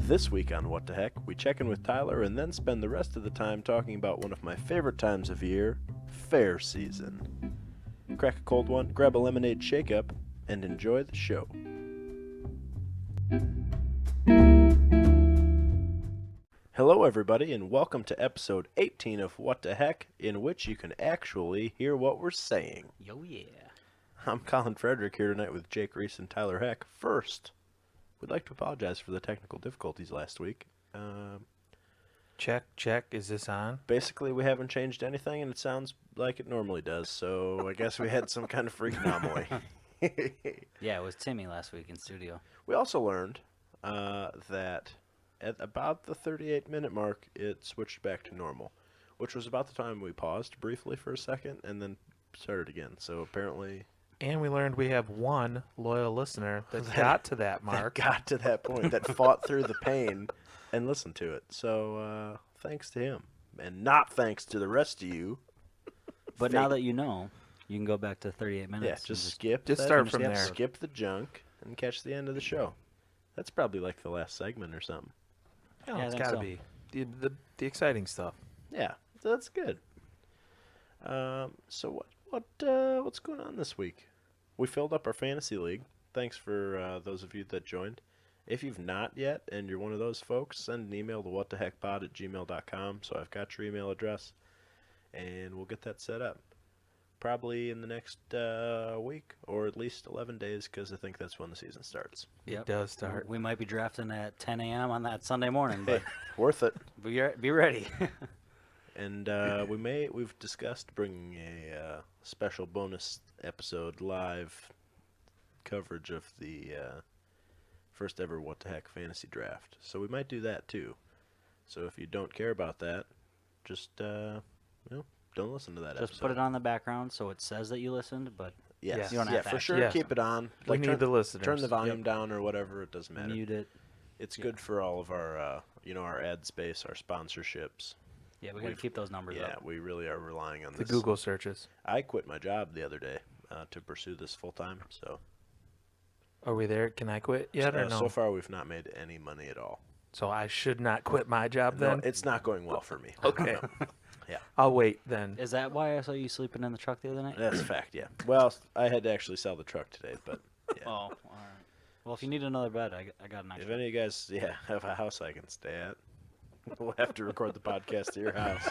This week on What the Heck, we check in with Tyler and then spend the rest of the time talking about one of my favorite times of year, fair season. Crack a cold one, grab a lemonade shake-up, and enjoy the show. Hello everybody, and welcome to episode 18 of What the Heck, in which you can actually hear what we're saying. Yo, yeah. I'm Colin Frederick here tonight with Jake Reese and Tyler Heck. First, we'd like to apologize for the technical difficulties last week. Check. Is this on? Basically, we haven't changed anything, and it sounds like it normally does, so I guess we had some kind of freak anomaly. Yeah, it was Timmy last week in studio. We also learned that at about the 38-minute mark, it switched back to normal, which was about the time we paused briefly for a second and then started again. So apparently... And we learned we have one loyal listener that got to that mark. That got to that point, that fought through the pain and listened to it. So thanks to him. And not thanks to the rest of you. But now that you know, you can go back to 38 minutes. Yeah, just skip just that, start from there. Skip the junk and catch the end of the show. That's probably like the last segment or something. Oh, Yeah, I it's think got to so. be the exciting stuff. Yeah, that's good. So what's going on this week? We filled up our fantasy league. Thanks for those of you that joined. If you've not yet and you're one of those folks, send an email to whattheheckpod@gmail.com. So I've got your email address, and we'll get that set up. Probably in the next week, or at least 11 days, because I think that's when the season starts. Yep. It does start. We might be drafting at 10 a.m. on that Sunday morning, but Worth it. be ready. And we've discussed bringing a special bonus episode live coverage of the first ever What the Heck fantasy draft. So we might do that too. So if you don't care about that, just don't listen to that episode. Just put it on the background so it says that you listened, but Yes. You don't have to for actually sure. Yeah. Keep it on. We need the listeners. Turn the volume down or whatever. It doesn't matter. mute it. It's good for all of our our ad space, our sponsorships. Yeah, we got to keep those numbers Yeah, up. we really are relying on The this. Google searches. I quit my job the other day to pursue this full time. So Are we there? Can I quit yet or no? so far we've not made any money at all. So I should not quit my job No, then? it's not going well for me. Okay. Yeah. I'll wait then. Is that why I saw you sleeping in the truck the other night? That's a fact. Yeah. Well, I had to actually sell the truck today, but yeah. Oh, all right. Well, if you need another bed, I got an If extra. any of you guys, have a house I can stay at, we'll have to record the podcast at your house.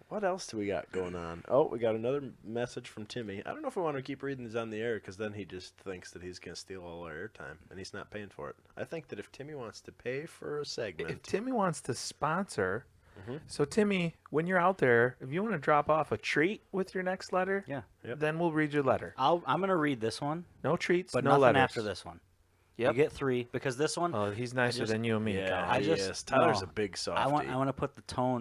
What else do we got going on? Oh, we got another message from Timmy. I don't know if we want to keep reading these on the air because then he just thinks that he's going to steal all our airtime, and he's not paying for it. I think that if Timmy wants to pay for a segment... If Timmy wants to sponsor, Mhm. so Timmy, when you're out there, if you want to drop off a treat with your next letter, Yeah. Yep. then we'll read your letter. I'm going to read this one, No treats, but no nothing letters. after this one. Yep. You get 3 because this one, Oh, he's nicer just- than you and me, Yeah, Colin. I he just- is. Tyler's no. a big softie. I want to put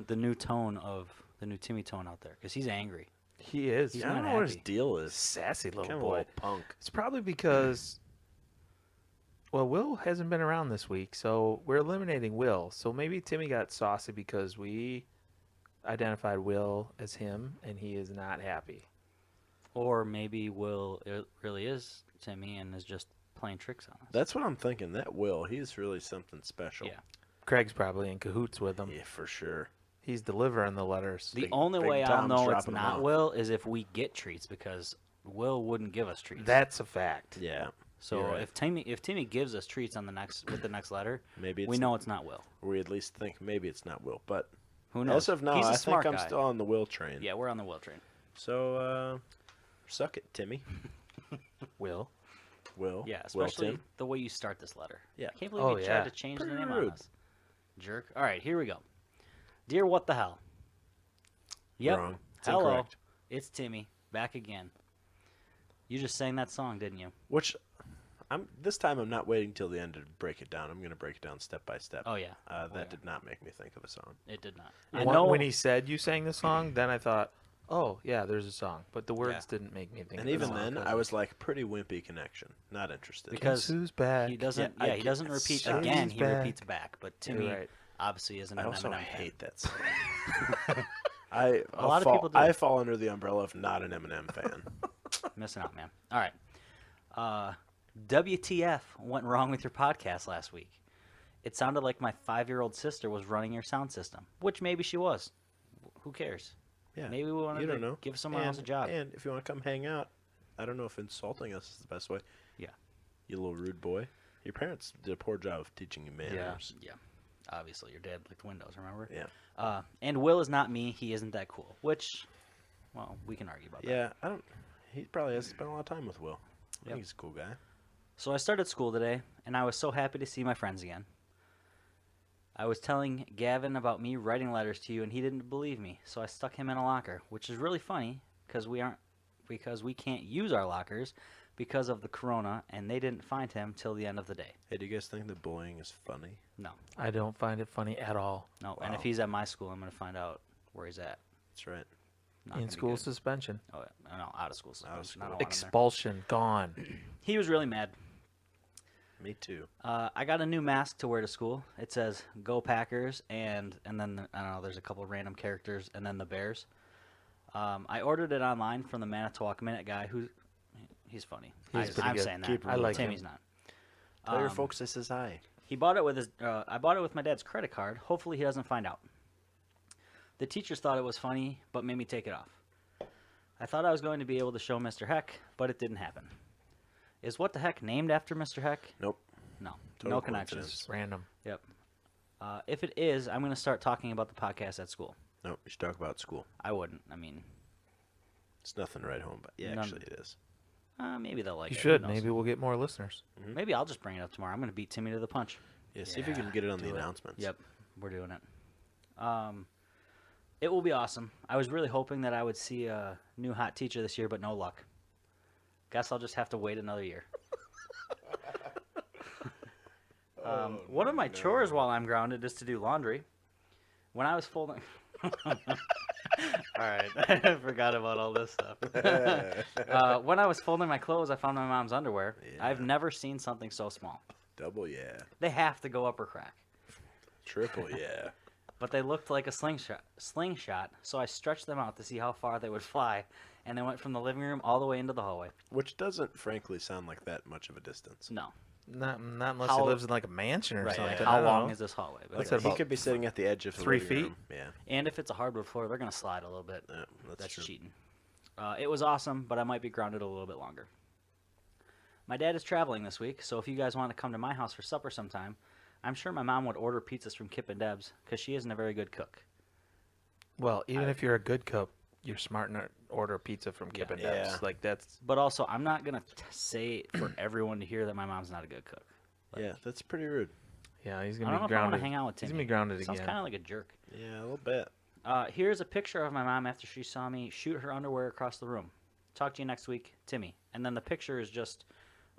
the new tone of the new Timmy tone out there because he's angry. He is. He's I don't not know what his happy. deal is. Sassy little Kind of a boy. little punk. It's probably because, well, Will hasn't been around this week, so we're eliminating Will. So maybe Timmy got saucy because we identified Will as him, and he is not happy. Or maybe Will it really is Timmy and is just playing tricks on us. That's what I'm thinking. That Will, he's really something special. Yeah. Craig's probably in cahoots with him. Yeah, for sure. He's delivering the letters. The Big- only Big way I'll Tom's know it's dropping 'em not off. Will is if we get treats because Will wouldn't give us treats. That's a fact. Yeah. so you're right. if Timmy gives us treats on the next letter, Maybe it's we know it's not Will. we at least think maybe it's not Will. But Who knows? as of now, He's a I smart think I'm guy. still on the Will train. Yeah, we're on the Will train. So, suck it, Timmy. Will. Will. Yeah, Will especially Tim. the way you start this letter. Yeah. I can't believe Oh, you yeah. tried to change Pretty the name rude. on us. Jerk. All right, here we go. Dear What the Hell. Yep. Wrong. It's Hello. incorrect. It's Timmy. Back again. You just sang that song, didn't you? Which, this time I'm not waiting till the end to break it down. I'm going to break it down step by step. Oh, yeah. That yeah. did not make me think of a song. It did not. And I know when he said you sang the song, then I thought, oh, yeah, there's a song. But the words Yeah. didn't make me think And of even the song. then, I was like, pretty wimpy connection. Not interested. Because Guess who's back? he doesn't. Yeah, Yeah, I he get- doesn't repeat Shut again. up. He Back. repeats back. But You're Timmy right. obviously isn't I an also Eminem fan. hate that song. I A lot of people do. I fall under the umbrella of not an Eminem fan. Missing out, man. All right. WTF went wrong with your podcast last week? It sounded like my 5-year-old sister was running your sound system, which maybe she was. Who cares? Yeah. Maybe we wanted You don't to know. give someone else a job. And if you want to come hang out, I don't know if insulting us is the best way. Yeah. You little rude boy. Your parents did a poor job of teaching you manners. Yeah. Obviously, your dad licked windows, remember? Yeah. And Will is not me. He isn't that cool, which, well, we can argue about that. Yeah, I don't. He probably has spent a lot of time with Will. I Yep. think he's a cool guy. So I started school today, and I was so happy to see my friends again. I was telling Gavin about me writing letters to you, and he didn't believe me, so I stuck him in a locker, which is really funny because we can't use our lockers because of the corona, and they didn't find him till the end of the day. Hey, do you guys think that bullying is funny? No, I don't find it funny at all. no. And if Wow. he's at my school, I'm going to find out where he's at. That's right. Not gonna In be school good. suspension. Oh, yeah. No, out of school. Out of suspension. school. I don't want him there. Expulsion. Gone. He was really mad. Me too. I got a new mask to wear to school. It says "Go Packers" and then I don't know. There's a couple of random characters and then the Bears. I ordered it online from the Manitowoc Minute guy. He's funny. He's pretty I'm good. saying that. Keep him I like Timmy's him. not. Tell your folks this is I. He bought it with his. I bought it with my dad's credit card. Hopefully he doesn't find out. The teachers thought it was funny, but made me take it off. I thought I was going to be able to show Mr. Heck, but it didn't happen. Is What the Heck named after Mr. Heck? Nope. No. Total No connections. coincidence. Just random. Yep. If it is, I'm going to start talking about the podcast at school. Nope. We should talk about school. I wouldn't. I mean, It's nothing to write home, but yeah, None. actually it is. maybe they'll like You it. should. Who knows? Maybe we'll get more listeners. Maybe I'll just bring it up tomorrow. I'm going to beat Timmy to the punch. Yeah, see if you can get it on the do it. announcements. Yep, we're doing it. It will be awesome. I was really hoping that I would see a new hot teacher this year, but no luck. Guess I'll just have to wait another year. One of my chores while I'm grounded is to do laundry. When I was folding... All right, I forgot about all this stuff. When I was folding my clothes, I found my mom's underwear. Yeah. I've never seen something so small. Double yeah. They have to go up or crack. Triple yeah. But they looked like a slingshot, so I stretched them out to see how far they would fly, and they went from the living room all the way into the hallway. Which doesn't, frankly, sound like that much of a distance. No. Not unless How- he lives in like a mansion or Right. something. How I don't long know. is this hallway? But What's okay. that He about could be sitting at the edge of the 3 living feet? room. Yeah, And if it's a hardwood floor, they're going to slide a little bit. yeah, that's true. Cheating. It was awesome, but I might be grounded a little bit longer. My dad is traveling this week, so if you guys want to come to my house for supper sometime, I'm sure my mom would order pizzas from Kip and Deb's because she isn't a very good cook. Well, even if you're a good cook, you're smart enough to order pizza from Kip and Deb's. Yeah. Like that's But also, I'm not going to say for everyone to hear that my mom's not a good cook. Yeah, that's pretty rude. yeah. He's I gonna don't know be if I want grounded. to hang out with Timmy. He's gonna be grounded Sounds again. kind of like a jerk. Yeah, a little bit. Here's a picture of my mom after she saw me shoot her underwear across the room. Talk to you next week, Timmy. And then the picture is just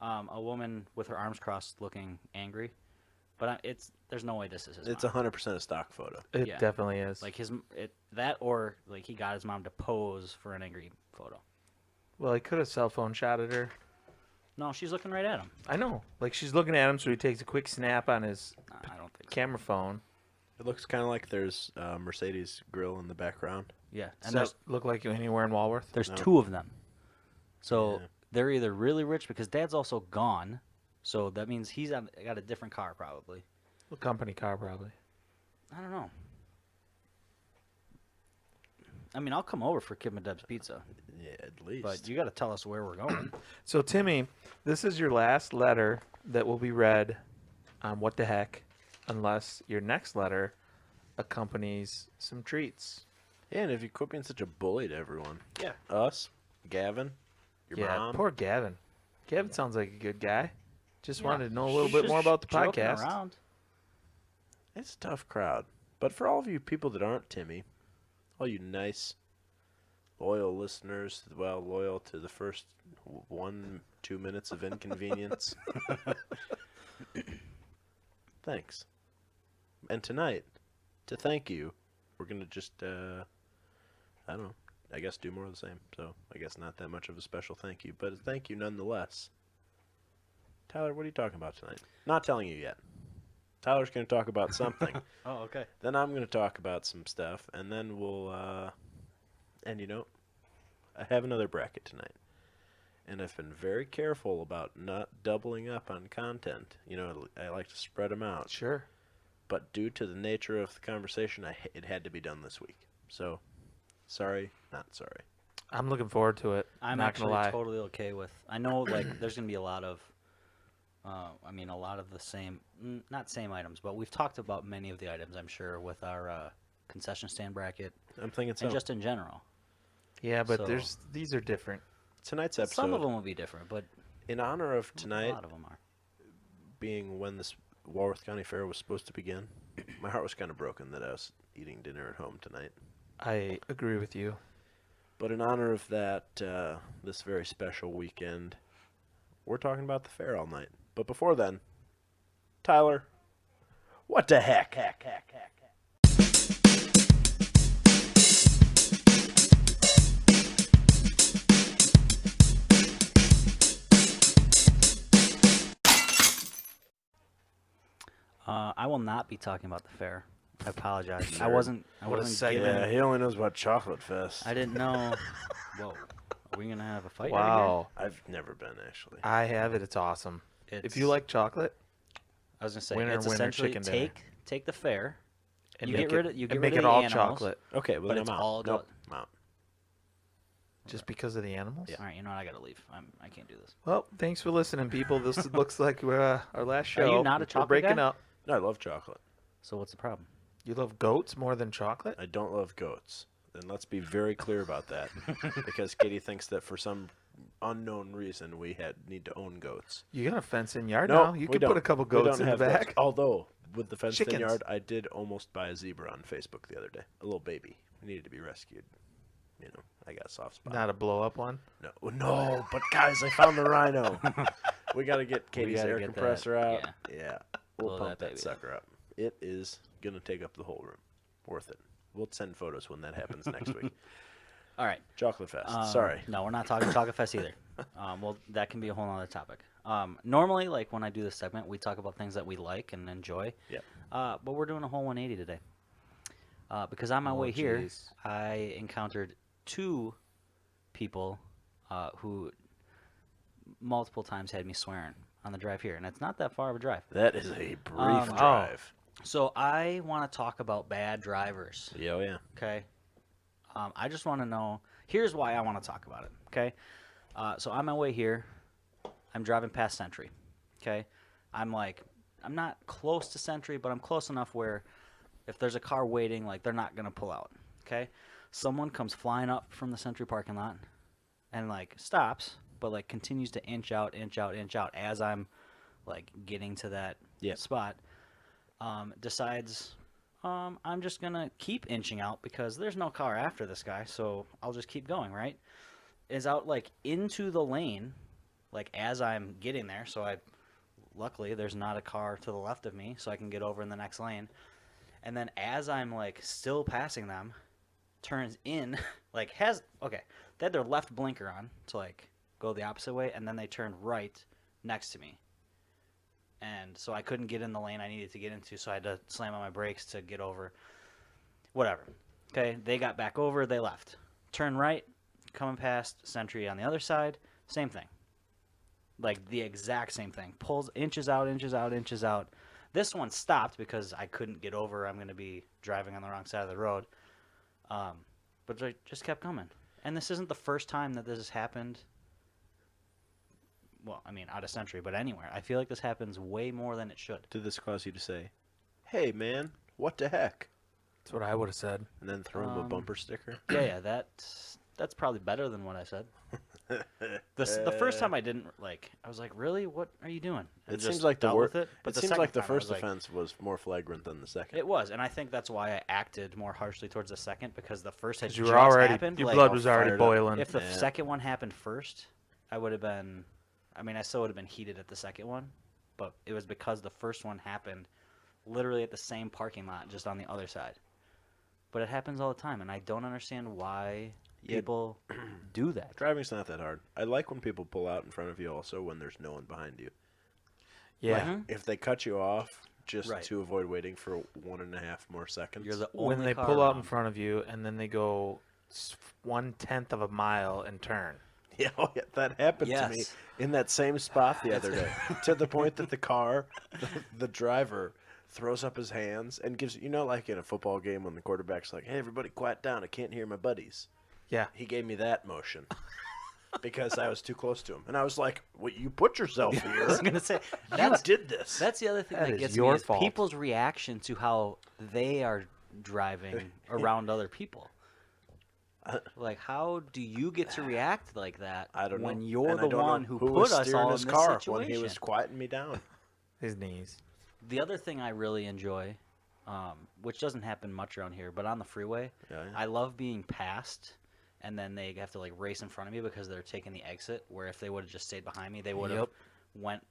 a woman with her arms crossed looking angry. But there's no way this is his It's mom. 100% a stock photo. It yeah. definitely is. Like that or like he got his mom to pose for an angry photo. well, he could have cell phone shotted her. No, she's looking right at him. I know. Like she's looking at him, so he takes a quick snap on his I don't think so. camera phone. It looks kind of like there's a Mercedes grill in the background. Yeah, Does and that look like anywhere in Walworth? there's No. 2 of them. So Yeah. they're either really rich because Dad's also gone. So that means he's got a different car probably. A company car, probably. I don't know. I mean, I'll come over for Kip and Deb's pizza, Yeah, at least. but you got to tell us where we're going. So Timmy, this is your last letter that will be read on What the Heck, unless your next letter accompanies some treats. Yeah, and if you quit being such a bully to everyone. Yeah. Us, Gavin, your yeah, mom. poor Gavin. Gavin sounds like a good guy. Just Yeah. wanted to know a little He's bit just more about the joking podcast. around. It's a tough crowd. But for all of you people that aren't Timmy, all you nice, loyal listeners, well, loyal to the first 1-2 minutes of inconvenience, thanks. And tonight, to thank you, we're going to just, I don't know, I guess do more of the same. So I guess not that much of a special thank you, but a thank you nonetheless. Tyler, what are you talking about tonight? Not telling you yet. Tyler's going to talk about something. Oh, okay. Then I'm going to talk about some stuff, and then we'll, and you know, I have another bracket tonight. and I've been very careful about not doubling up on content. I like to spread them out. Sure. But due to the nature of the conversation, it had to be done this week. So, sorry, not sorry. I'm looking forward to it. I'm not gonna actually lie. totally okay with. I know like there's gonna be a lot of. A lot of the same, not same items, but we've talked about many of the items, I'm sure, with our concession stand bracket I'm thinking so. and just in general. Yeah, but So- these are different. Tonight's episode, Some of them will be different, but in honor of a tonight lot of them are. being when this Walworth County Fair was supposed to begin, my heart was kind of broken that I was eating dinner at home tonight. I agree with you. But in honor of that, this very special weekend, we're talking about the fair all night. But before then, Tyler, what the heck? I will not be talking about the fair. I apologize. I Nerd. wasn't What a given. segment. he only knows about Chocolate Fest. I didn't know. Whoa, are we gonna have a fight? Wow. I've never been, actually. I have it. It's awesome. Right here? If you like chocolate I was gonna say winner, it's winner, essentially chicken dinner. take the fair. and You make get rid it, of- you and get make rid it of the all animals. chocolate Okay, well, But then it's I'm out. all Nope, I'm out. just because of the animals. Yeah. All right, you know what? I gotta leave. I can't do this. Well, thanks for listening, people. This looks like our last show. Are you not a We're chocolate breaking guy? up. No, I love chocolate. So what's the problem? You love goats more than chocolate? I don't love goats. And let's be very clear about that. Because Katie thinks that for some unknown reason we need to own goats. You got a fenced-in yard No, now. You we can don't. put a couple We goats don't in the have goats. back. Although, with the fenced-in Chickens. yard, I did almost buy a zebra on Facebook the other day. A little baby. He needed to be rescued. I got a soft spot. Not a blow-up one. No, but guys, I found the rhino. We got to get Katie's gotta air get that, compressor out. yeah. Yeah. We'll Blow pump that that baby sucker up. It is going to take up the whole room. Worth it. We'll send photos when that happens next week. All right. Chocolate Fest. Sorry. No, we're not talking Chocolate Fest either. Well, that can be a whole other topic. Normally, like when I do this segment, we talk about things that we like and enjoy. Yep. But we're doing a whole 180 today. Because on my way here, jeez. I encountered two people who multiple times had me swearing on the drive here, and it's not that far of a drive. That is a brief oh. drive. So I want to talk about bad drivers. Yeah, oh, yeah. Okay. I just want to know. Here's why I want to talk about it. Okay. So on my way here, I'm driving past Sentry. Okay. I'm not close to Sentry, but I'm close enough where if there's a car waiting, like they're not gonna pull out. Okay. Someone comes flying up from the Sentry parking lot, and like stops, but like continues to inch out as I'm like getting to that spot. Decides I'm just gonna keep inching out because there's no car after this guy, so I'll just keep going, right? Is out like into the lane, like as I'm getting there, so luckily there's not a car to the left of me, so I can get over in the next lane. And then as I'm like still passing them, turns in, like they had their left blinker on to like go the opposite way, and then they turned right next to me. And so I couldn't get in the lane I needed to get into, so I had to slam on my brakes to get over. Whatever. Okay, they got back over, they left. Turn right, coming past Sentry on the other side, same thing. Like the exact same thing. Pulls inches out. This one stopped because I couldn't get over. I'm going to be driving on the wrong side of the road. But they just kept coming. And this isn't the first time that this has happened. Well, I mean, out of Sentry, but anywhere. I feel like this happens way more than it should. Did this cause you to say, hey, man, what the heck? That's what I would have said. And then throw him a bumper sticker? Yeah, that's probably better than what I said. The first time I didn't, I was like, really? What are you doing? And It just seems like the dealt worst. with it. But It the seems second like the time I was first like- offense was more flagrant than the second. It was, and I think that's why I acted more harshly towards the second, because the first had You just were already, happened. your like, blood was already fired up. boiling. if the Yeah. second one happened first, I would have been. I mean, I still would have been heated at the second one, but it was because the first one happened literally at the same parking lot, just on the other side. But it happens all the time, and I don't understand why Yeah. people do that. Driving's not that hard. I like when people pull out in front of you also when there's no one behind you. yeah. Mhm. If they cut you off just Right. to avoid waiting for 1.5 more seconds. You're the only When they car pull out in around. front of you and then they go 1/10 of a mile and turn. Yeah, oh, yeah, that happened to me Yes. in that same spot the other day. To the point that the driver throws up his hands and gives, like in a football game when the quarterback's like, "Hey, everybody, quiet down! I can't hear my buddies." Yeah. He gave me that motion because I was too close to him, and I was like, "Well, you put yourself I was here. gonna say You did this." that's the other thing That that is gets your me is fault. people's reaction to how they are driving around other people. Like, how do you get to react like that I don't know. when you're And I the don't know one who who put was us steering all his in this car situation? when he was quieting me down. His knees. The other thing I really enjoy, which doesn't happen much around here, but on the freeway, Yeah, yeah. I love being passed, and then they have to like race in front of me because they're taking the exit. Where if they would have just stayed behind me, they would have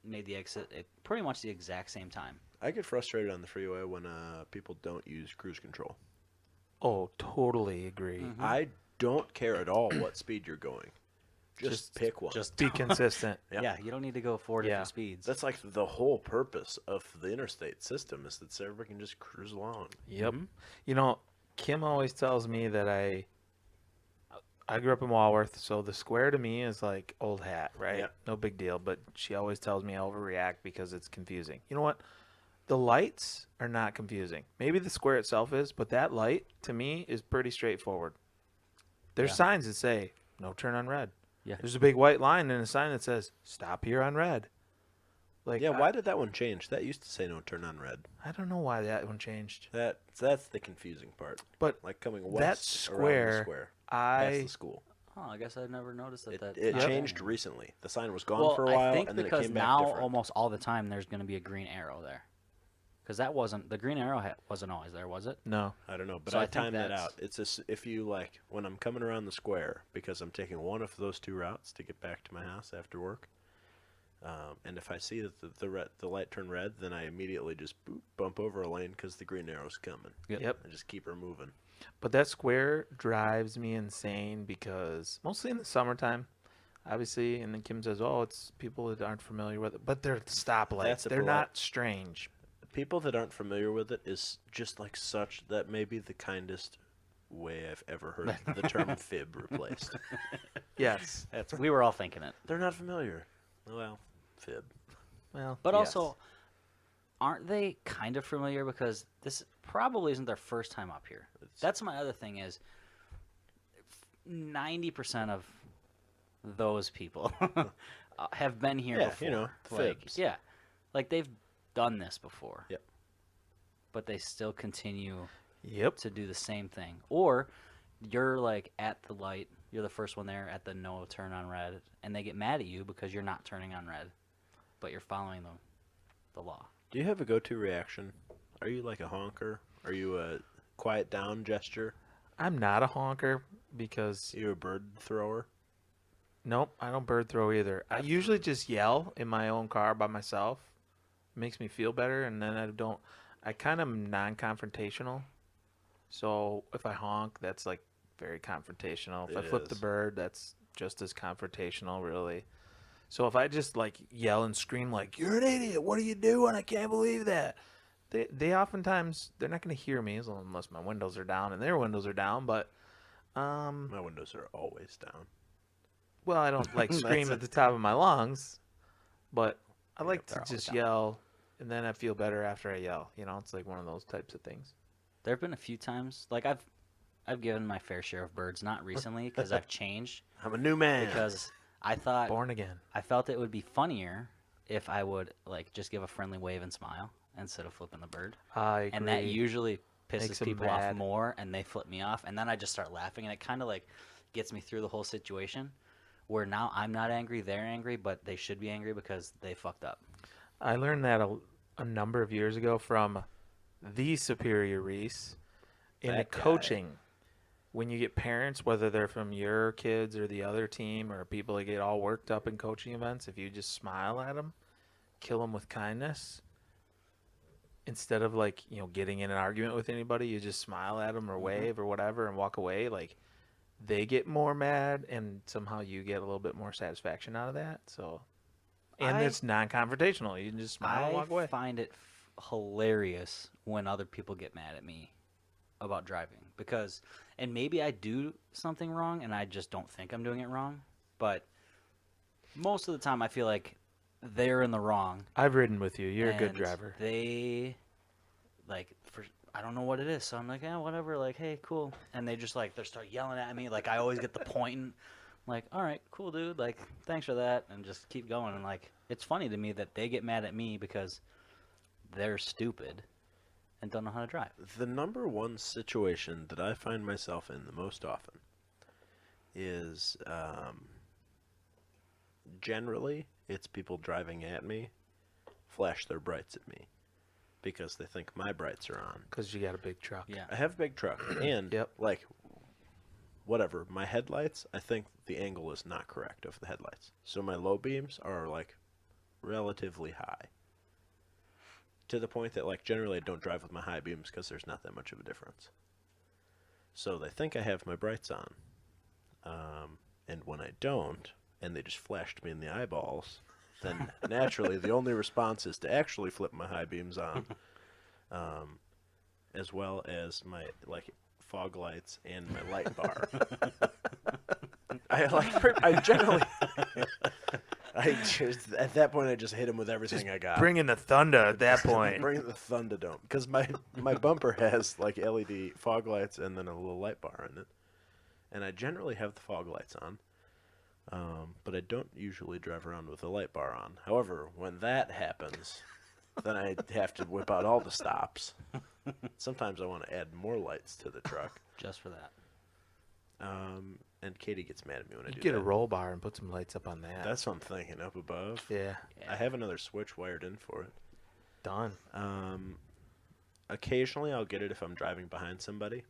made the exit at pretty much the exact same time. I get frustrated on the freeway when people don't use cruise control. Oh, totally agree. Mhm. I don't care at all what speed you're going. Just pick one. Just Be consistent. Yep. yeah, you don't need to go 4 Yeah. different speeds. That's like the whole purpose of the interstate system is that so everybody can just cruise along. Yep. Mhm. You know, Kim always tells me that I grew up in Walworth, so the square to me is like old hat, right? Yeah. No big deal, but she always tells me I overreact because it's confusing. You know what? The lights are not confusing. Maybe the square itself is, but that light to me is pretty straightforward. There's Yeah. signs that say no turn on red. Yeah. There's a big white line and a sign that says stop here on red. Like Yeah, why did that one change? That used to say no turn on red. I don't know why that one changed. That's the confusing part. But Like coming that west around square, the square past I the school. Oh, I guess I've never noticed that. It that's changed happening. recently. The sign was gone Well, for a while I think and then it because came back now different. almost all the time there's going to be a green arrow there. Because that wasn't the green arrow wasn't always there, was it? no. I don't know, but So I I think timed that that's- out. It's just if you like when I'm coming around the square because I'm taking one of those two routes to get back to my house after work. And if I see that the light turned red, then I immediately just bump over a lane because the green arrow's coming. Yep. I just keep her moving. But that square drives me insane because mostly in the summertime, obviously, and then Kim says, "Oh, it's people that aren't familiar with it," but they're stoplights. That's a They're polite- not strange. People that aren't familiar with it is just like that may be the kindest way I've ever heard the term fib replaced. Yes. We were all thinking it. They're not familiar. Well, fib. Well, But yes. also, aren't they kind of familiar because this probably isn't their first time up here? That's my other thing is 90% of those people have been here Yeah, before. fibs. Like, yeah, like they've done this before. Yep. But they still continue Yep. to do the same thing. Or you're like at the light, you're the first one there at the no turn on red, and they get mad at you because you're not turning on red, but you're following the law. Do you have a go-to reaction? Are you like a honker? Are you a quiet down gesture? I'm not a honker because Are you a bird thrower? nope, I don't bird throw either. I usually just yell in my own car by myself. It makes me feel better, and then I kind of am non-confrontational. So if I honk, that's like very confrontational. If I It flip the is. bird, that's just as confrontational, really. So if I just like yell and scream like "You're an idiot! What are you doing? I can't believe that!" They oftentimes they're not going to hear me unless my windows are down and their windows are down. But My windows are always down. well, I don't like That's scream it. at the top of my lungs, but I like to they're always just down. yell, and then I feel better after I yell. You know, it's like one of those types of things. There have been a few times, like I've given my fair share of birds, not recently because I've changed, I'm a new man. because I thought Born again. I felt it would be funnier if I would like just give a friendly wave and smile instead of flipping the bird. I agree. And that usually pisses Makes 'em people off mad. more, and they flip me off, and then I just start laughing, and it kind of like gets me through the whole situation. Where now I'm not angry, they're angry, but they should be angry because they fucked up. I learned that a number of years ago from the Superior Reese in the That guy. coaching. When you get parents, whether they're from your kids or the other team or people that get all worked up in coaching events, if you just smile at them, kill them with kindness, instead of like, getting in an argument with anybody, you just smile at them or wave or whatever and walk away, like they get more mad and somehow you get a little bit more satisfaction out of that. So, and I- it's non-confrontational. You can just smile and walk I away. find it hilarious when other people get mad at me about driving and maybe I do something wrong and I just don't think I'm doing it wrong, but most of the time I feel like they're in the wrong. I've ridden with you. You're a good and driver. They, like, I don't know what it is. So I'm like, yeah, whatever. Like, hey, cool. And they just, like, they start yelling at me. Like, I always get the point. And I'm like, all right, cool, dude. Like, thanks for that. And just keep going. And, like, it's funny to me that they get mad at me because they're stupid and don't know how to drive. The number one situation that I find myself in the most often is generally it's people driving at me, flash their brights at me because they think my brights are on. Because you got a big truck. Yeah. I have a big truck, and Yep. like, whatever, my headlights, I think the angle is not correct of the headlights. So my low beams are like relatively high. To the point that, like, generally I don't drive with my high beams because there's not that much of a difference. So they think I have my brights on. And when I don't, and they just flashed me in the eyeballs, then naturally the only response is to actually flip my high beams on, as well as my, like, fog lights and my light bar. I generally... I just, at that point, I just hit him with everything I got. Bring in the thunder at that point. Bring the Thunderdome. Because my bumper has, like, LED fog lights and then a little light bar in it. And I generally have the fog lights on. But I don't usually drive around with the light bar on. However, when that happens, then I have to whip out all the stops. Sometimes I want to add more lights to the truck. Just for that. And Katie gets mad at me when I do Get that. a roll bar and put some lights up on that. That's what I'm thinking, up above. yeah. I have another switch wired in for it. Done. Occasionally I'll get it if I'm driving behind somebody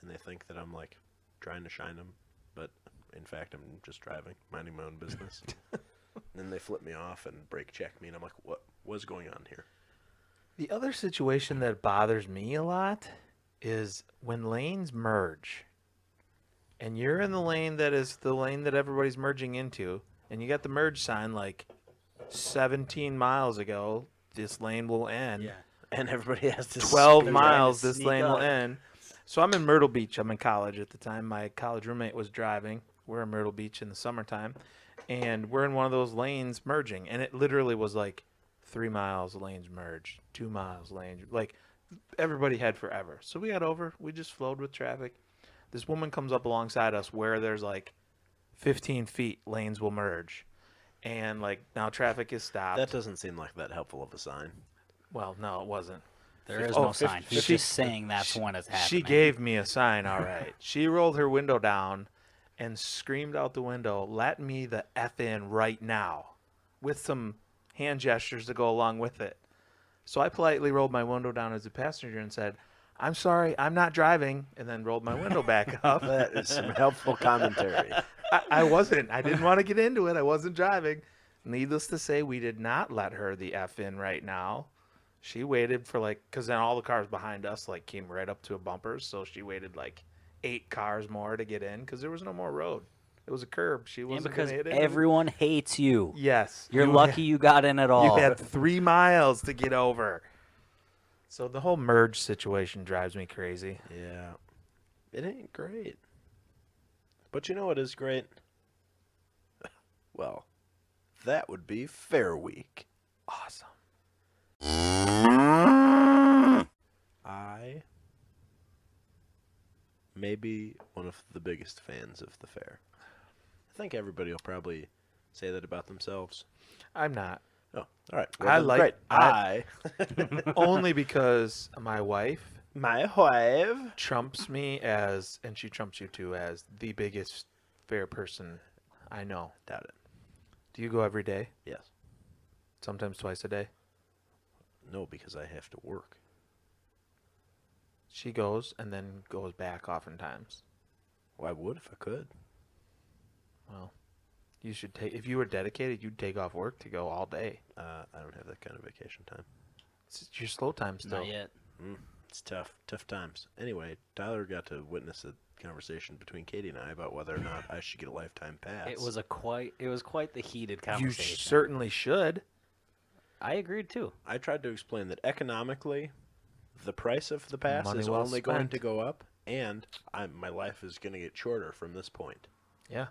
and they think that I'm, like, trying to shine them, but in fact I'm just driving, minding my own business. And then they flip me off and brake check me, and I'm like, what's going on here? The other situation that bothers me a lot is when lanes merge and you're in the lane that is the lane that everybody's merging into, and you got the merge sign like 17 miles ago, this lane will end. Yeah. And everybody has to 12 They're miles, trying to this sneak lane will up. end. So I'm in Myrtle Beach. I'm in college at the time. My college roommate was driving. We're in Myrtle Beach in the summertime, and we're in one of those lanes merging, and it literally was like 3 miles lanes merged, 2 miles lanes, like everybody had forever. So we got over. We just flowed with traffic. This woman comes up alongside us where there's like 15 feet lanes will merge, and like now traffic is stopped. That doesn't seem like that helpful of a sign. Well, no, it wasn't. There is Oh, no sign. He's she- just saying that's when it's happening. She gave me a sign, all right. She rolled her window down and screamed out the window, "Let me the F in right now," with some hand gestures to go along with it. So I politely rolled my window down as a passenger and said, "I'm sorry, I'm not driving," and then rolled my window back up. That is some helpful commentary. I wasn't. I didn't want to get into it. I wasn't driving. Needless to say, we did not let her the F in right now. She waited for because then all the cars behind us came right up to a bumper. So she waited 8 cars more to get in because there was no more road. It was a curb. She And wasn't because gonna hit it. everyone hates you. Yes. You're you lucky you got in at all. You had 3 miles to get over. So the whole merge situation drives me crazy. Yeah. It ain't great. But you know what is great? Well, that would be Fair Week. Awesome. I may be one of the biggest fans of the fair. I think everybody will probably say that about themselves. I'm not. Oh, all right. I then like- great. I- Only because my wife My wife. trumps me and she trumps you too, as the biggest fair person I know. Doubt it. Do you go every day? Yes. Sometimes twice a day? No, because I have to work. She goes and then goes back oftentimes. Well, I would if I could. Well, you should take, if you were dedicated, you'd take off work to go all day. I don't have that kind of vacation time. It's your slow time still. Not yet. It's tough times. Anyway, Tyler got to witness a conversation between Katie and I about whether or not I should get a lifetime pass. It was quite the heated You conversation. certainly should. I agreed too. I tried to explain that economically, the price of the pass Money is well only going spent. to go up, and my life is going to get shorter from this point. Yeah.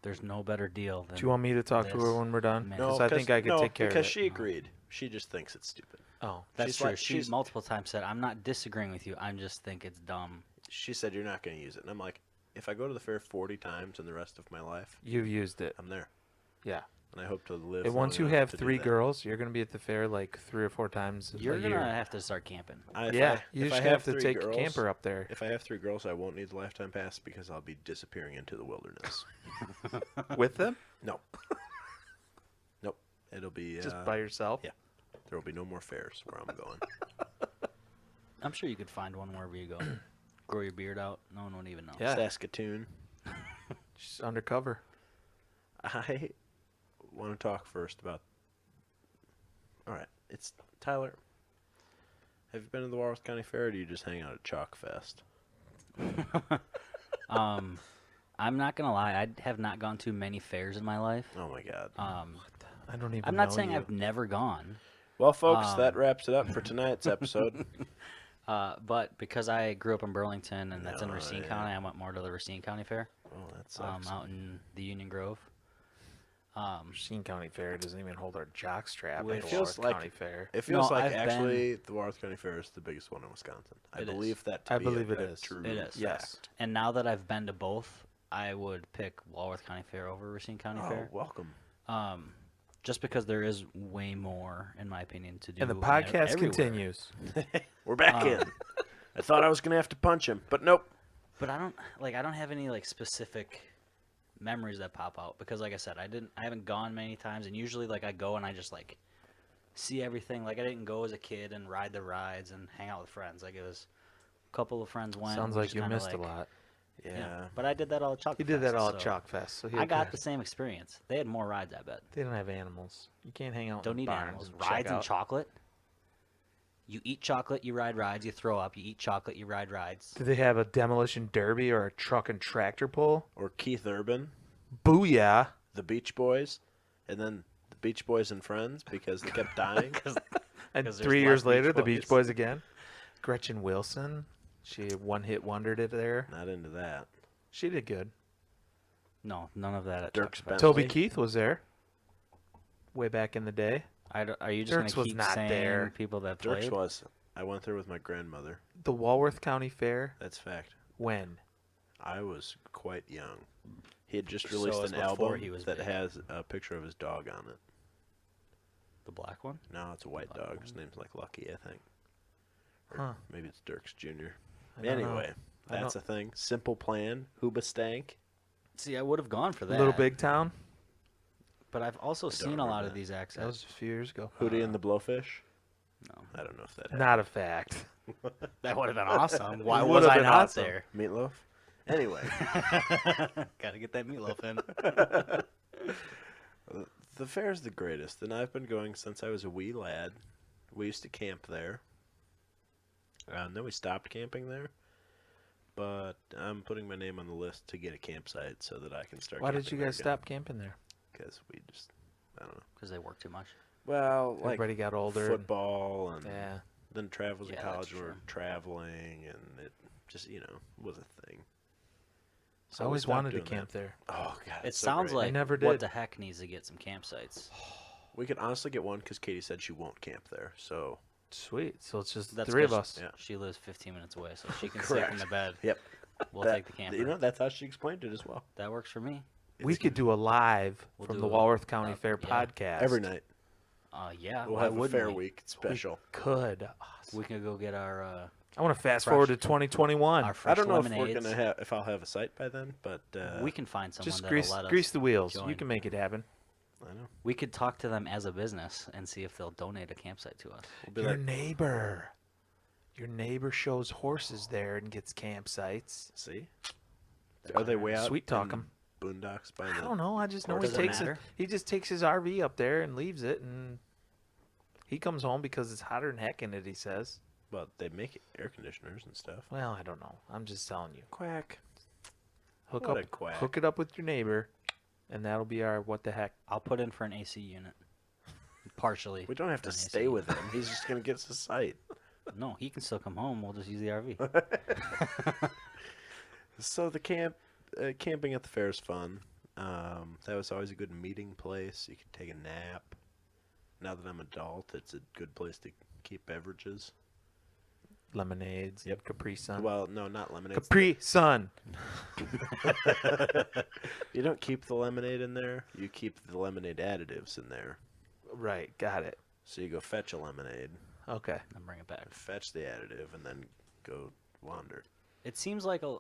There's no better deal than. Do you want me to talk to her this when we're done? man. Because I think I could take care of it. because she agreed. She just thinks it's stupid. Oh, That's she's true. like- She she's- multiple times said, "I'm not disagreeing with you. I just think it's dumb." She said you're not going to use it, and I'm like, if I go to the fair 40 times in the rest of my life, you've used it. I'm there, Yeah. and I hope to live. And once long you enough have to do 3 that. girls, you're going to be at the fair like 3 or 4 times You're a gonna year. have to start camping. If Yeah, I, you if just I have to 3 take girls, a camper up there. If I have 3 girls, I won't need the lifetime pass because I'll be disappearing into the wilderness. With them? No. Nope. It'll be Just by yourself? yeah. There will be no more fairs where I'm going. I'm sure you could find one wherever you go. Grow your beard out. No one would even know. Yeah. Saskatoon. Just undercover. I want to talk first about. All right, it's Tyler. Have you been to the Walworth County Fair, or do you just hang out at Chalk Fest? I'm not gonna lie. I have not gone to many fairs in my life. Oh my God. I don't even I'm not know saying you. I've never gone, Well, folks, that wraps it up for tonight's episode. but because I grew up in Burlington and that's in Oh, Racine yeah. County, I went more to the Racine County Fair. Oh, that sucks. Out in the Union Grove. Racine County Fair doesn't even hold our jock strap Which at the feels Walworth like- County Fair. It feels No, like I've actually the Walworth County Fair is the biggest one in Wisconsin. I It is. believe that to I be believe a, it a is. true It is. Yes. fact. And now that I've been to both, I would pick Walworth County Fair over Racine County Oh, Fair. welcome. Just because there is way more, in my opinion, to do. And the podcast everywhere. continues. We're back in. I thought I was going to have to punch him, but nope. But I don't have any like specific memories that pop out because like I said, I haven't gone many times, and usually like I go and I just like see everything. Like I didn't go as a kid and ride the rides and hang out with friends. Like it was a couple of friends went. Sounds we like just you kinda, missed a like- lot. Yeah. But I did that all at Chalk You did that Fest, all at so Chalk Fest. So I got the same experience. They had more rides, I bet. They don't have animals. You can't hang out Don't in need barns animals. and check Rides and out. chocolate. You eat chocolate, you ride rides, you throw up. You eat chocolate, you ride rides. Do they have a demolition derby or a truck and tractor pull? Or Keith Urban, Booyah. the Beach Boys, and then the Beach Boys and Friends because they kept dying. And 'Cause there's 3 years less later, Beach the Beach Boys. Boys again. Gretchen Wilson. She one-hit wondered it there. Not into that. She did good. No, none of that at Dirk Chalk Fest. Bentley. Toby Keith was there. Way back in the day. Are you just Dirks gonna was keep not saying there. people that Dirks played? was. I went there with my grandmother. The Walworth County Fair. That's fact. When? I was quite young. He had just So released it was an before album he was that big. has a picture of his dog on it. The black one? No, it's a white Black dog. His one. name's like Lucky, I think. Or Huh. maybe it's Dirks Jr. I don't know. Anyway, I that's a thing. Simple Plan, Hoobastank. See, I would have gone for that. Little Big Town. But I've also don't seen a remember lot of that. these acts. That was a few years ago. Hootie and the Blowfish. No. I don't know if that happened. Not a fact. That would have been awesome. Why It was would've I been not awesome. there? Meatloaf. Anyway, Gotta get that meatloaf in. the fair's the greatest, and I've been going since I was a wee lad. We used to camp there, and then we stopped camping there. But I'm putting my name on the list to get a campsite so that I can start. Why did you guys stop camping there? Because we just, I don't know. Because they work too much. Well, like Everybody got older. and- football, and Yeah. then travels in Yeah, that's college were true. traveling, and it just was a thing. I we always stopped wanted to doing camp that. there. Oh god, It it's so sounds great. like never what did. the heck needs to get some campsites. We could honestly get one because Katie said she won't camp there. So Sweet. So it's just That's three of 'cause us. Yeah. She lives 15 minutes away, so she can sleep in Correct. the bed. yep, We'll that- take the camper. You know, that's how she explained it as well. That works for me. We could do a live We'll from do the a- Walworth County Fair yeah. podcast. Every night Yeah. we'll why have a wouldn't fair we? week special. Could. We can go get our I want to fast Fresh. forward to 2021. our fresh I don't know lemonades. if I'll have a site by then, but We can find someone Just that'll grease, let us. grease the wheels. join. You can make it happen. I know We could talk to them as a business and see if they'll donate a campsite to us. we'll be Your like, neighbor. Your neighbor shows horses there and gets campsites. see, are they way out? Sweet talk in 'em. Boondocks by I the. don't know. I just know Does it matter? he just takes his RV up there and leaves it, and he comes home because it's hotter than heck in it. He says. Well, they make air conditioners and stuff. Well, I don't know. I'm just telling you. Quack. Hook What up, a quack. hook it up with your neighbor, and that'll be our what the heck. I'll put in for an AC unit. Partially. We don't have to an AC stay unit. with him. He's just gonna get us a site. No, he can still come home. We'll just use the RV. So the camping at the fair is fun. That was always a good meeting place. You could take a nap. Now that I'm adult, it's a good place to keep beverages. Lemonades. Yep. Capri Sun. Well, no, not lemonade. Capri Sun. You don't keep the lemonade in there. You keep the lemonade additives in there. Right. Got it. So you go fetch a lemonade, Okay. And bring it back. fetch the additive, and then go wander. It seems like a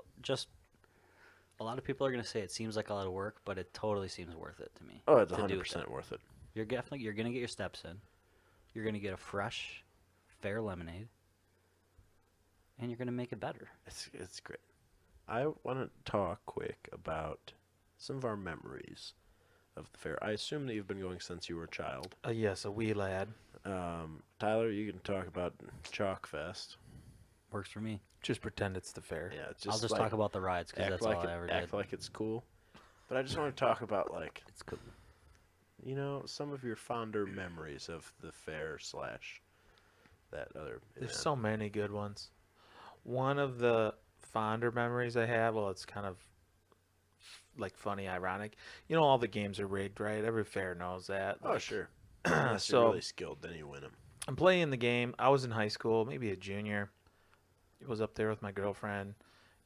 lot of people are gonna say it seems like a lot of work, but it totally seems worth it to me. Oh, it's to do 100% that. worth it. You're gonna get your steps in. You're gonna get a fresh, fair lemonade, and you're gonna make it better. It's great. I want to talk quick about some of our memories of the fair. I assume that you've been going since you were a child. Yes, a wee lad. Tyler, you can talk about Chalk Fest. Works for me. Just pretend it's the fair. Yeah, I'll just talk about the rides because that's all I ever did. Act like it's cool. But I just want to talk about, like, It's cool. you know, some of your fonder memories of the fair / that other There's event. so many good ones. One of the fonder memories I have, well, it's kind of like funny, ironic. You know, all the games are rigged, right? Every fair knows that. Oh, Like, sure. Unless So- you're really skilled, then you win them. I'm playing the game. I was in high school, maybe a junior. I was up there with my girlfriend.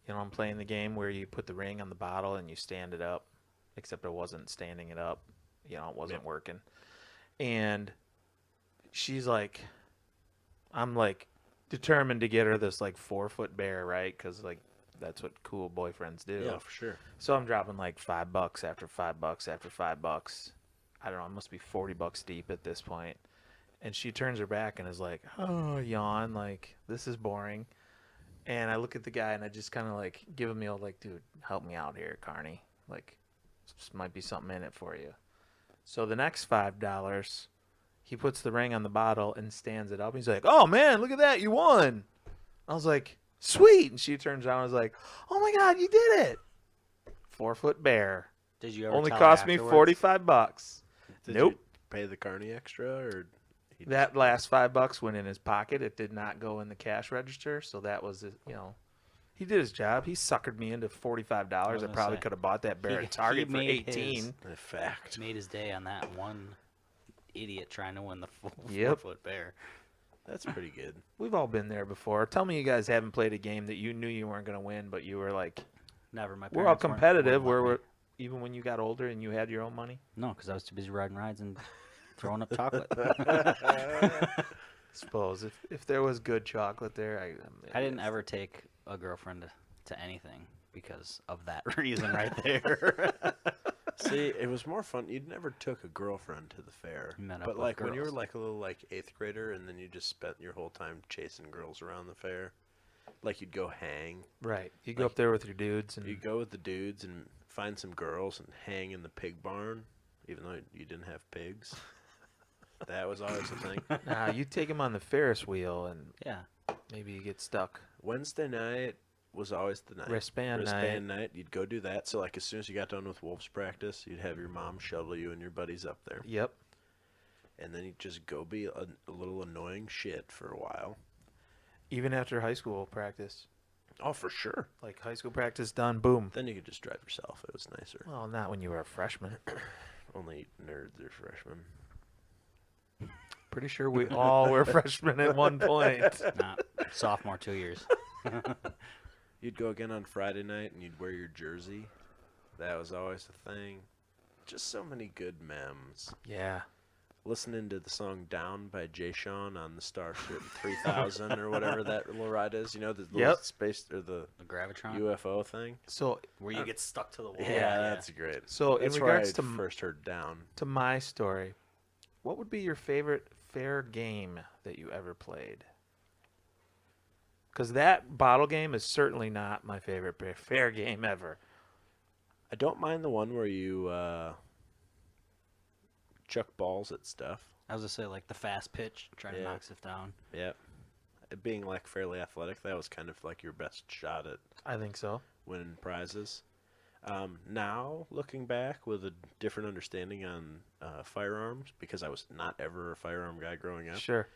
You know, I'm playing the game where you put the ring on the bottle and you stand it up, except I wasn't standing it up. You know, it wasn't Yep. working. And she's like, I'm like determined to get her this like 4-foot bear, right? Because like that's what cool boyfriends do. Yeah, for sure. So I'm dropping like $5 after $5 after $5. I don't know. It must be $40 deep at this point. And she turns her back and is like, "Oh, yawn. Like this is boring." And I look at the guy and I just kind of like give him the old like, "Dude, help me out here, Carney. Like, this might be something in it for you." So the next $5, he puts the ring on the bottle and stands it up. He's like, "Oh man, look at that! You won!" I was like, "Sweet!" And she turns around and was like, "Oh my God, you did it! 4-foot bear. Did you ever Only tell her cost me afterwards? $45." Did Nope. you pay the carny extra, or he That last $5 went in his pocket. It did not go in the cash register. So that was, you know, he did his job. He suckered me into $45. I gonna probably say, could have bought that bear he at Target for made 18. his- In fact, Made his day on that one idiot trying to win the Yep. 4-foot bear. that's pretty good. We've all been there before. Tell me you guys haven't played a game that you knew you weren't going to win, but you were like, Never. My we're all parents competitive. wouldn't Where let we're even when you got older and you had your own money. me. No, because I was too busy riding rides and throwing up chocolate. Suppose if there was good chocolate there, I didn't ever take a girlfriend to anything because of that reason right there. See, it was more fun. You never took a girlfriend to the fair, You met up but with like when you were girls. like a little like 8th grader, and then you just spent your whole time chasing girls around the fair. Like you'd go hang. Right. You go Like, up there with your dudes and You go with the dudes and find some girls and hang in the pig barn, even though you didn't have pigs. That was always the thing. nah, you take them on the Ferris wheel and Yeah. maybe you get stuck. Wednesday night was always the night. Wristband night. You'd go do that. So like as soon as you got done with wolves practice, you'd have your mom shuttle you and your buddies up there, Yep. and then you'd just go be a little annoying shit for a while. Even after high school practice. Oh, for sure. Like high school practice done, boom. Then you could just drive yourself. It was nicer. Well, not when you were a freshman. Only nerds are freshmen. Pretty sure we all were freshmen at one point. Not sophomore 2 years. You'd go again on Friday night and you'd wear your jersey. That was always the thing. Just so many good memes. Yeah. Listening to the song Down by Jay Sean on the Starship 3000 or whatever that little ride is. You know, the little Yep. space or the The Gravitron, UFO thing? So where you get stuck to the wall. Yeah, that's great. So That's in where regards I to first heard Down. my story, what would be your favorite fair game that you ever played? Because that bottle game is certainly not my favorite fair game ever. I don't mind the one where you chuck balls at stuff. I was gonna say like the fast pitch, trying to Yeah. knock stuff down. Yeah. It being like fairly athletic, that was kind of like your best shot at I think so. winning prizes. Now, looking back with a different understanding on firearms, because I was not ever a firearm guy growing up, Sure.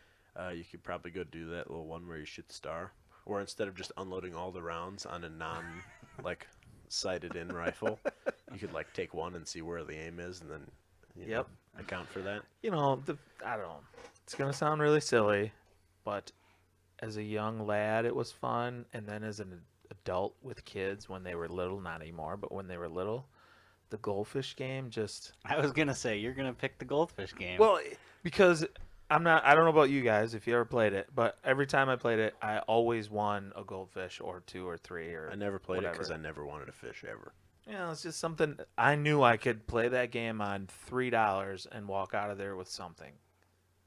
you could probably go do that little one where you shoot the star, or instead of just unloading all the rounds on a non like sighted in rifle, You could like take one and see where the aim is, and then Yep. account for that. I don't know. It's gonna sound really silly, but as a young lad, it was fun, and then as an adult with kids when they were little, not anymore, but when they were little, the goldfish game just I was gonna say you're gonna pick the goldfish game. well because I don't know about you guys if you ever played it, but every time I played it, I always won a goldfish or 2 or 3 or I never played it whatever. because I never wanted to fish ever. It's just something I knew I could play that game on $3 and walk out of there with something.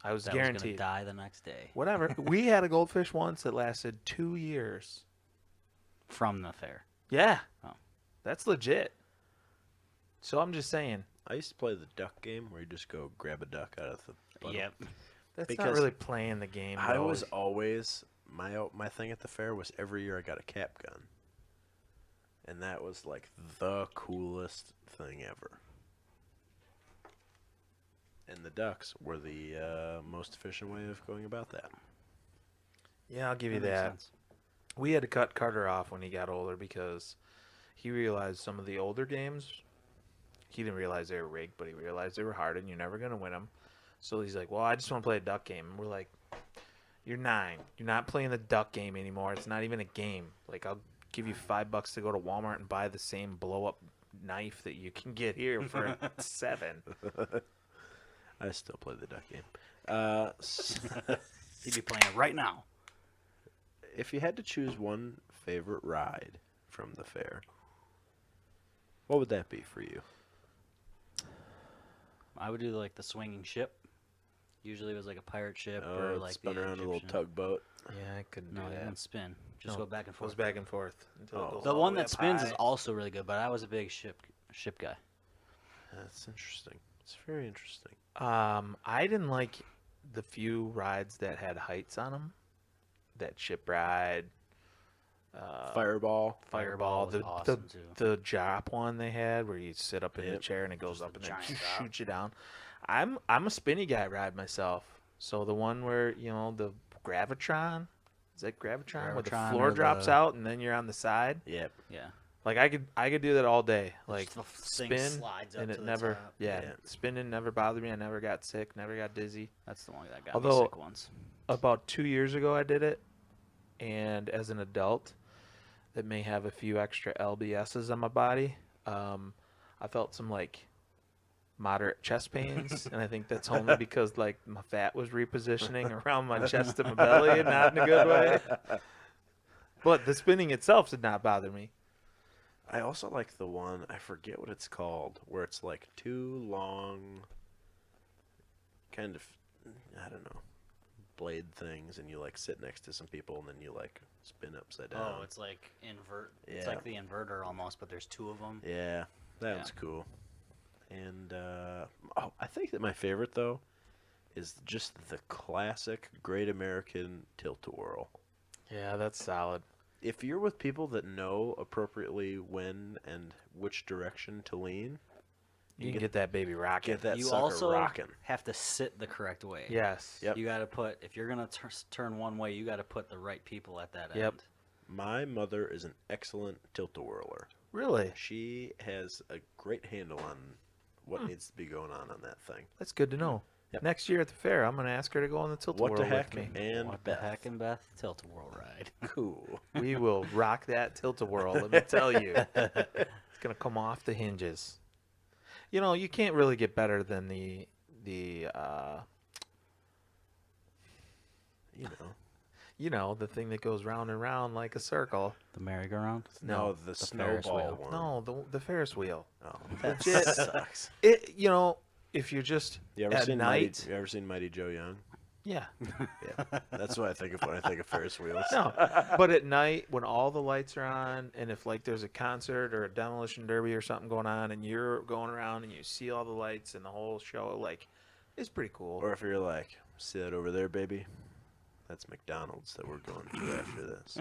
I was that guaranteed. was gonna die the next day Whatever. We had a goldfish once that lasted 2 years. from the fair. Yeah. Oh. That's legit. So I'm just saying. I used to play the duck game where you just go grab a duck out of the puddle. Yep. That's not Because really playing the game. I though. was always my thing at the fair was every year I got a cap gun, and that was like the coolest thing ever. And the ducks were the most efficient way of going about that. Yeah, I'll give you makes that. sense. We had to cut Carter off when he got older because he realized some of the older games, he didn't realize they were rigged, but he realized they were hard and you're never going to win them. So he's like, well, I just want to play a duck game. And we're like, you're 9. You're not playing the duck game anymore. It's not even a game. Like, I'll give you $5 to go to Walmart and buy the same blow-up knife that you can get here for 7. I still play the duck game. He'd be playing it right now. If you had to choose one favorite ride from the fair, what would that be for you? I would do like the swinging ship. Usually it was like a pirate ship Oh, or it's like spun the around a little Egyptian. tugboat. Yeah, I couldn't No, do it that. didn't spin. Just No, go back and It goes forth. back and forth. Until it Oh. goes The all one way that up spins is high. also really good, but I was a big ship guy. That's interesting. It's very interesting. I didn't like the few rides that had heights on them. That ship ride, Fireball. Fireball, was the awesome too. the drop one they had where you sit up in the Yep. chair and it goes Just up a and then giant drop. shoots you down. I'm a spinny guy ride myself. So the one where the Gravitron, is that Gravitron, where the Gravitron floor or drops the- out and then you're on the side? Yep. Yeah. Like I could do that all day. Like Just the thing spin slides up and to it the never top. Yeah. spinning never bothered me. I never got sick, never got dizzy. That's the one that got Although- me sick once. About 2 years ago I did it, and as an adult that may have a few extra LBSs on my body, I felt some like moderate chest pains, and I think that's only because like my fat was repositioning around my chest and my belly and not in a good way. But the spinning itself did not bother me. I also like the one, I forget what it's called, where it's like 2 long, kind of, I don't know, blade things, and you like sit next to some people, and then you like spin upside down. Oh, it's like It's Yeah. like the inverter almost, but there's 2 of them. Yeah, that Yeah. one's cool. And I think that my favorite though is just the classic Great American Tilt-A-Whirl. Yeah, that's solid. If you're with people that know appropriately when and which direction to lean, You can get that baby rocking. get that You sucker also rocking. have to sit the correct way. Yes. Yep. You got to put, if you're going to turn one way, you got to put the right people at that Yep. end. My mother is an excellent Tilt-A-Whirler. Really? She has a great handle on what needs to be going on that thing. That's good to know. Yep. Next year at the fair, I'm going to ask her to go on the tilt-a-whirl What the heck with me. and What the Beth. heck and Beth Tilt-A-Whirl ride. Cool. We will rock that tilt-a-whirl, let me tell you. It's going to come off the hinges. You can't really get better than the the thing that goes round and round like a circle. The merry-go-round? No, the Ferris snowball wheel. one. No, the Ferris wheel. Oh, that Legit. sucks. If you're just You ever at seen night, You ever seen Mighty Joe Young? yeah. Yeah, that's what I think of when I think of Ferris wheels. No, but at night when all the lights are on, and if like there's a concert or a demolition derby or something going on, and you're going around and you see all the lights and the whole show, like it's pretty cool. Or if you're like, see that over there, baby? That's McDonald's that we're going to after this.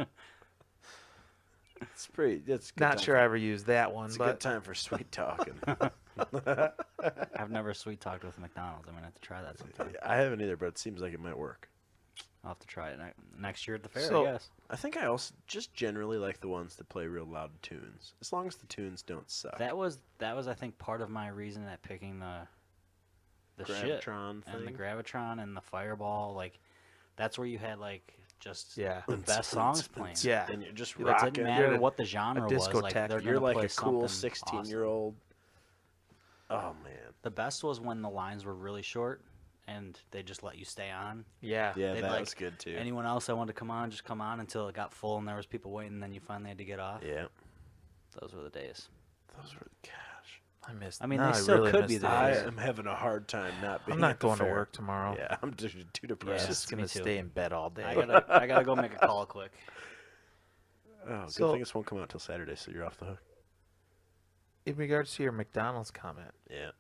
It's pretty. It's a good Not time sure for- I ever used that one, It's a but good time for sweet talking. I've never sweet talked with McDonald's. I'm going to have to try that sometime. I haven't either, but it seems like it might work. I'll have to try it next year at the fair, So- I guess. I think I also just generally like the ones that play real loud tunes, as long as the tunes don't suck. That was I think part of my reason at picking the shit Gravitron and the thing. Gravitron and the Fireball. Like, that's where you had like just Yeah. the best songs playing. Yeah. And you're just It rocking. didn't You're matter a- what the genre was. Like, discotheque. they're You're gonna like play a cool something 16-year-old. Oh man. The best was when the lines were really short and they just let you stay on. Yeah. Yeah, They'd that like was good too. Anyone else that wanted to come on, just come on until it got full and there was people waiting. And then you finally had to get off. Yeah. Those were the days. Those were gosh. I missed. I mean, no, they still really could missed be the the I days. days. am having a hard time not being. I'm not at the going to fair. work tomorrow. Yeah, I'm too I'm depressed. just me gonna too. stay in bed all day. I gotta go make a call quick. Oh, good So- thing this won't come out till Saturday, so you're off the hook. In regards to your McDonald's comment, Yeah.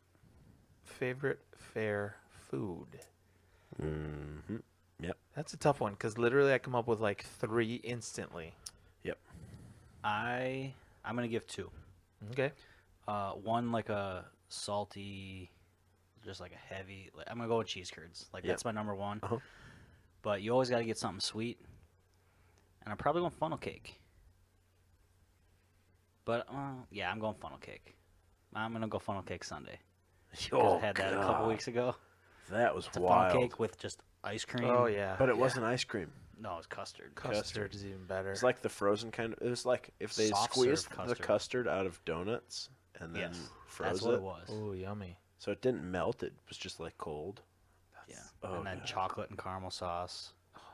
favorite fair food. Mm-hmm. That's a tough one because literally I come up with like 3 instantly. I'm gonna give 2. Okay. One like a salty, just like a heavy. Like, I'm gonna go with cheese curds. Like, Yep. that's my number 1. Uh-huh. But you always gotta get something sweet. And I'm probably going funnel cake. But yeah, I'm going funnel cake. I'm gonna go funnel cake Sunday. Because I had that a couple weeks ago. That was It's a wild. funnel cake with just ice cream. Oh yeah. But it yeah. wasn't ice cream. No, it's custard. Custard is even better. It's like the frozen kind of. It was like if they Soft squeezed serve the custard. custard out of donuts and then Yes, froze that's what it. it was. Oh, yummy. So it didn't melt. It was just like cold. Yeah. Oh, and then God. chocolate and caramel sauce,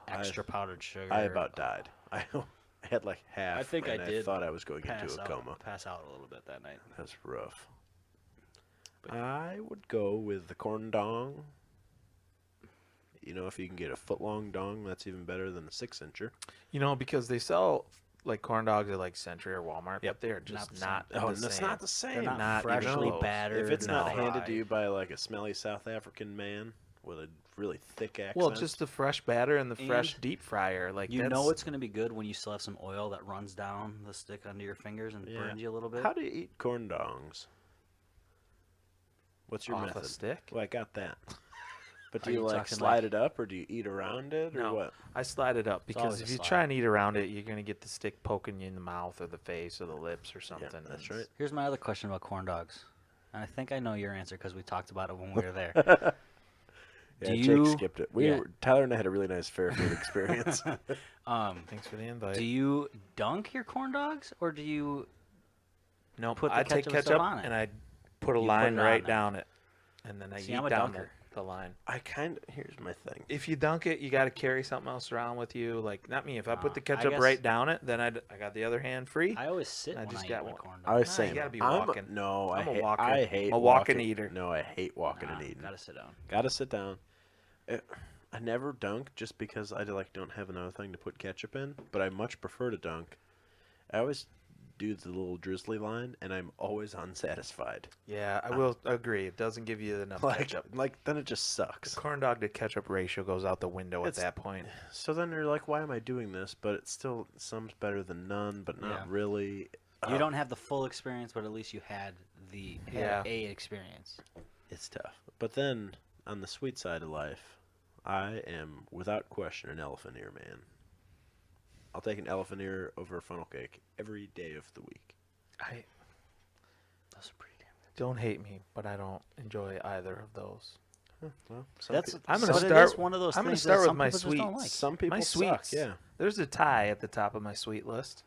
I- extra powdered sugar. I about died. I had like half. I think I and did thought I was going into a coma. pass out a little bit that night. That's rough. But- I would go with the corn dong. You know, if you can get a foot-long dong, that's even better than a 6-incher. You know, because they sell like corn dogs at like Century or Walmart, Yep. but they're just the not. Oh, the that's same. not the same. They're not, not even freshly close. battered. If it's not No. handed to fried. you by like a smelly South African man with a really thick accent. Well, just the fresh batter and the fresh And deep fryer. Like You that's, know it's going to be good when you still have some oil that runs down the stick under your fingers and Yeah. burns you a little bit. How do you eat corn dongs? What's your off method? a stick. Well, I got that. But Are do you you like talking slide like- it up or do you eat around it or No. what? I slide it up because always if a you slide. try and eat around it, you're gonna get the stick poking you in the mouth or the face or the lips or something. Yeah, that's It's- right. Here's my other question about corn dogs. And I think I know your answer because we talked about it when we were there. Yeah, Do Jake you- skipped it. yeah. Tyler and I had a really nice fair food experience. Thanks for the invite. Do you dunk your corn dogs or do you no, put the I take ketchup and stuff ketchup on it? and I put a You put line it on right there. down it, and then I See, eat I'm a down dunker. the line. Here's my thing. If you dunk it, you got to carry something else around with you. Like not me. If I put the I ketchup guess- right down it, then I got the other hand free. I always sit I when just I got eat my one. corn I dog. was Nah, saying, you gotta be I'm walking. No, I'm a I hate, walker. I hate I'm a walking walking eater. No, I hate walking and Nah, eating. gotta sit down. Gotta sit down. I never dunk just because I don't have another thing to put ketchup in, but I much prefer to dunk. I always do the little drizzly line, and I'm always unsatisfied. Yeah, I will agree. It doesn't give you enough ketchup. Like then it just The sucks. corn dog to ketchup ratio goes out the window It's- at that point. So then you're like, why am I doing this? But it's still some's better than none, but not Yeah. really. You don't have the full experience, but at least you had Yeah. a experience. It's tough. But then on the sweet side of life, I am without question an elephant ear man. I'll take an elephant ear over a funnel cake every day of the week. I Those are pretty damn good. don't hate me, but I don't enjoy either of those. Well, some That's peop- I'm gonna but it start- is one of those I'm gonna things start that with some my people just don't sweets. like. some people My suck, sweets. yeah. There's a tie at the top of my sweet list.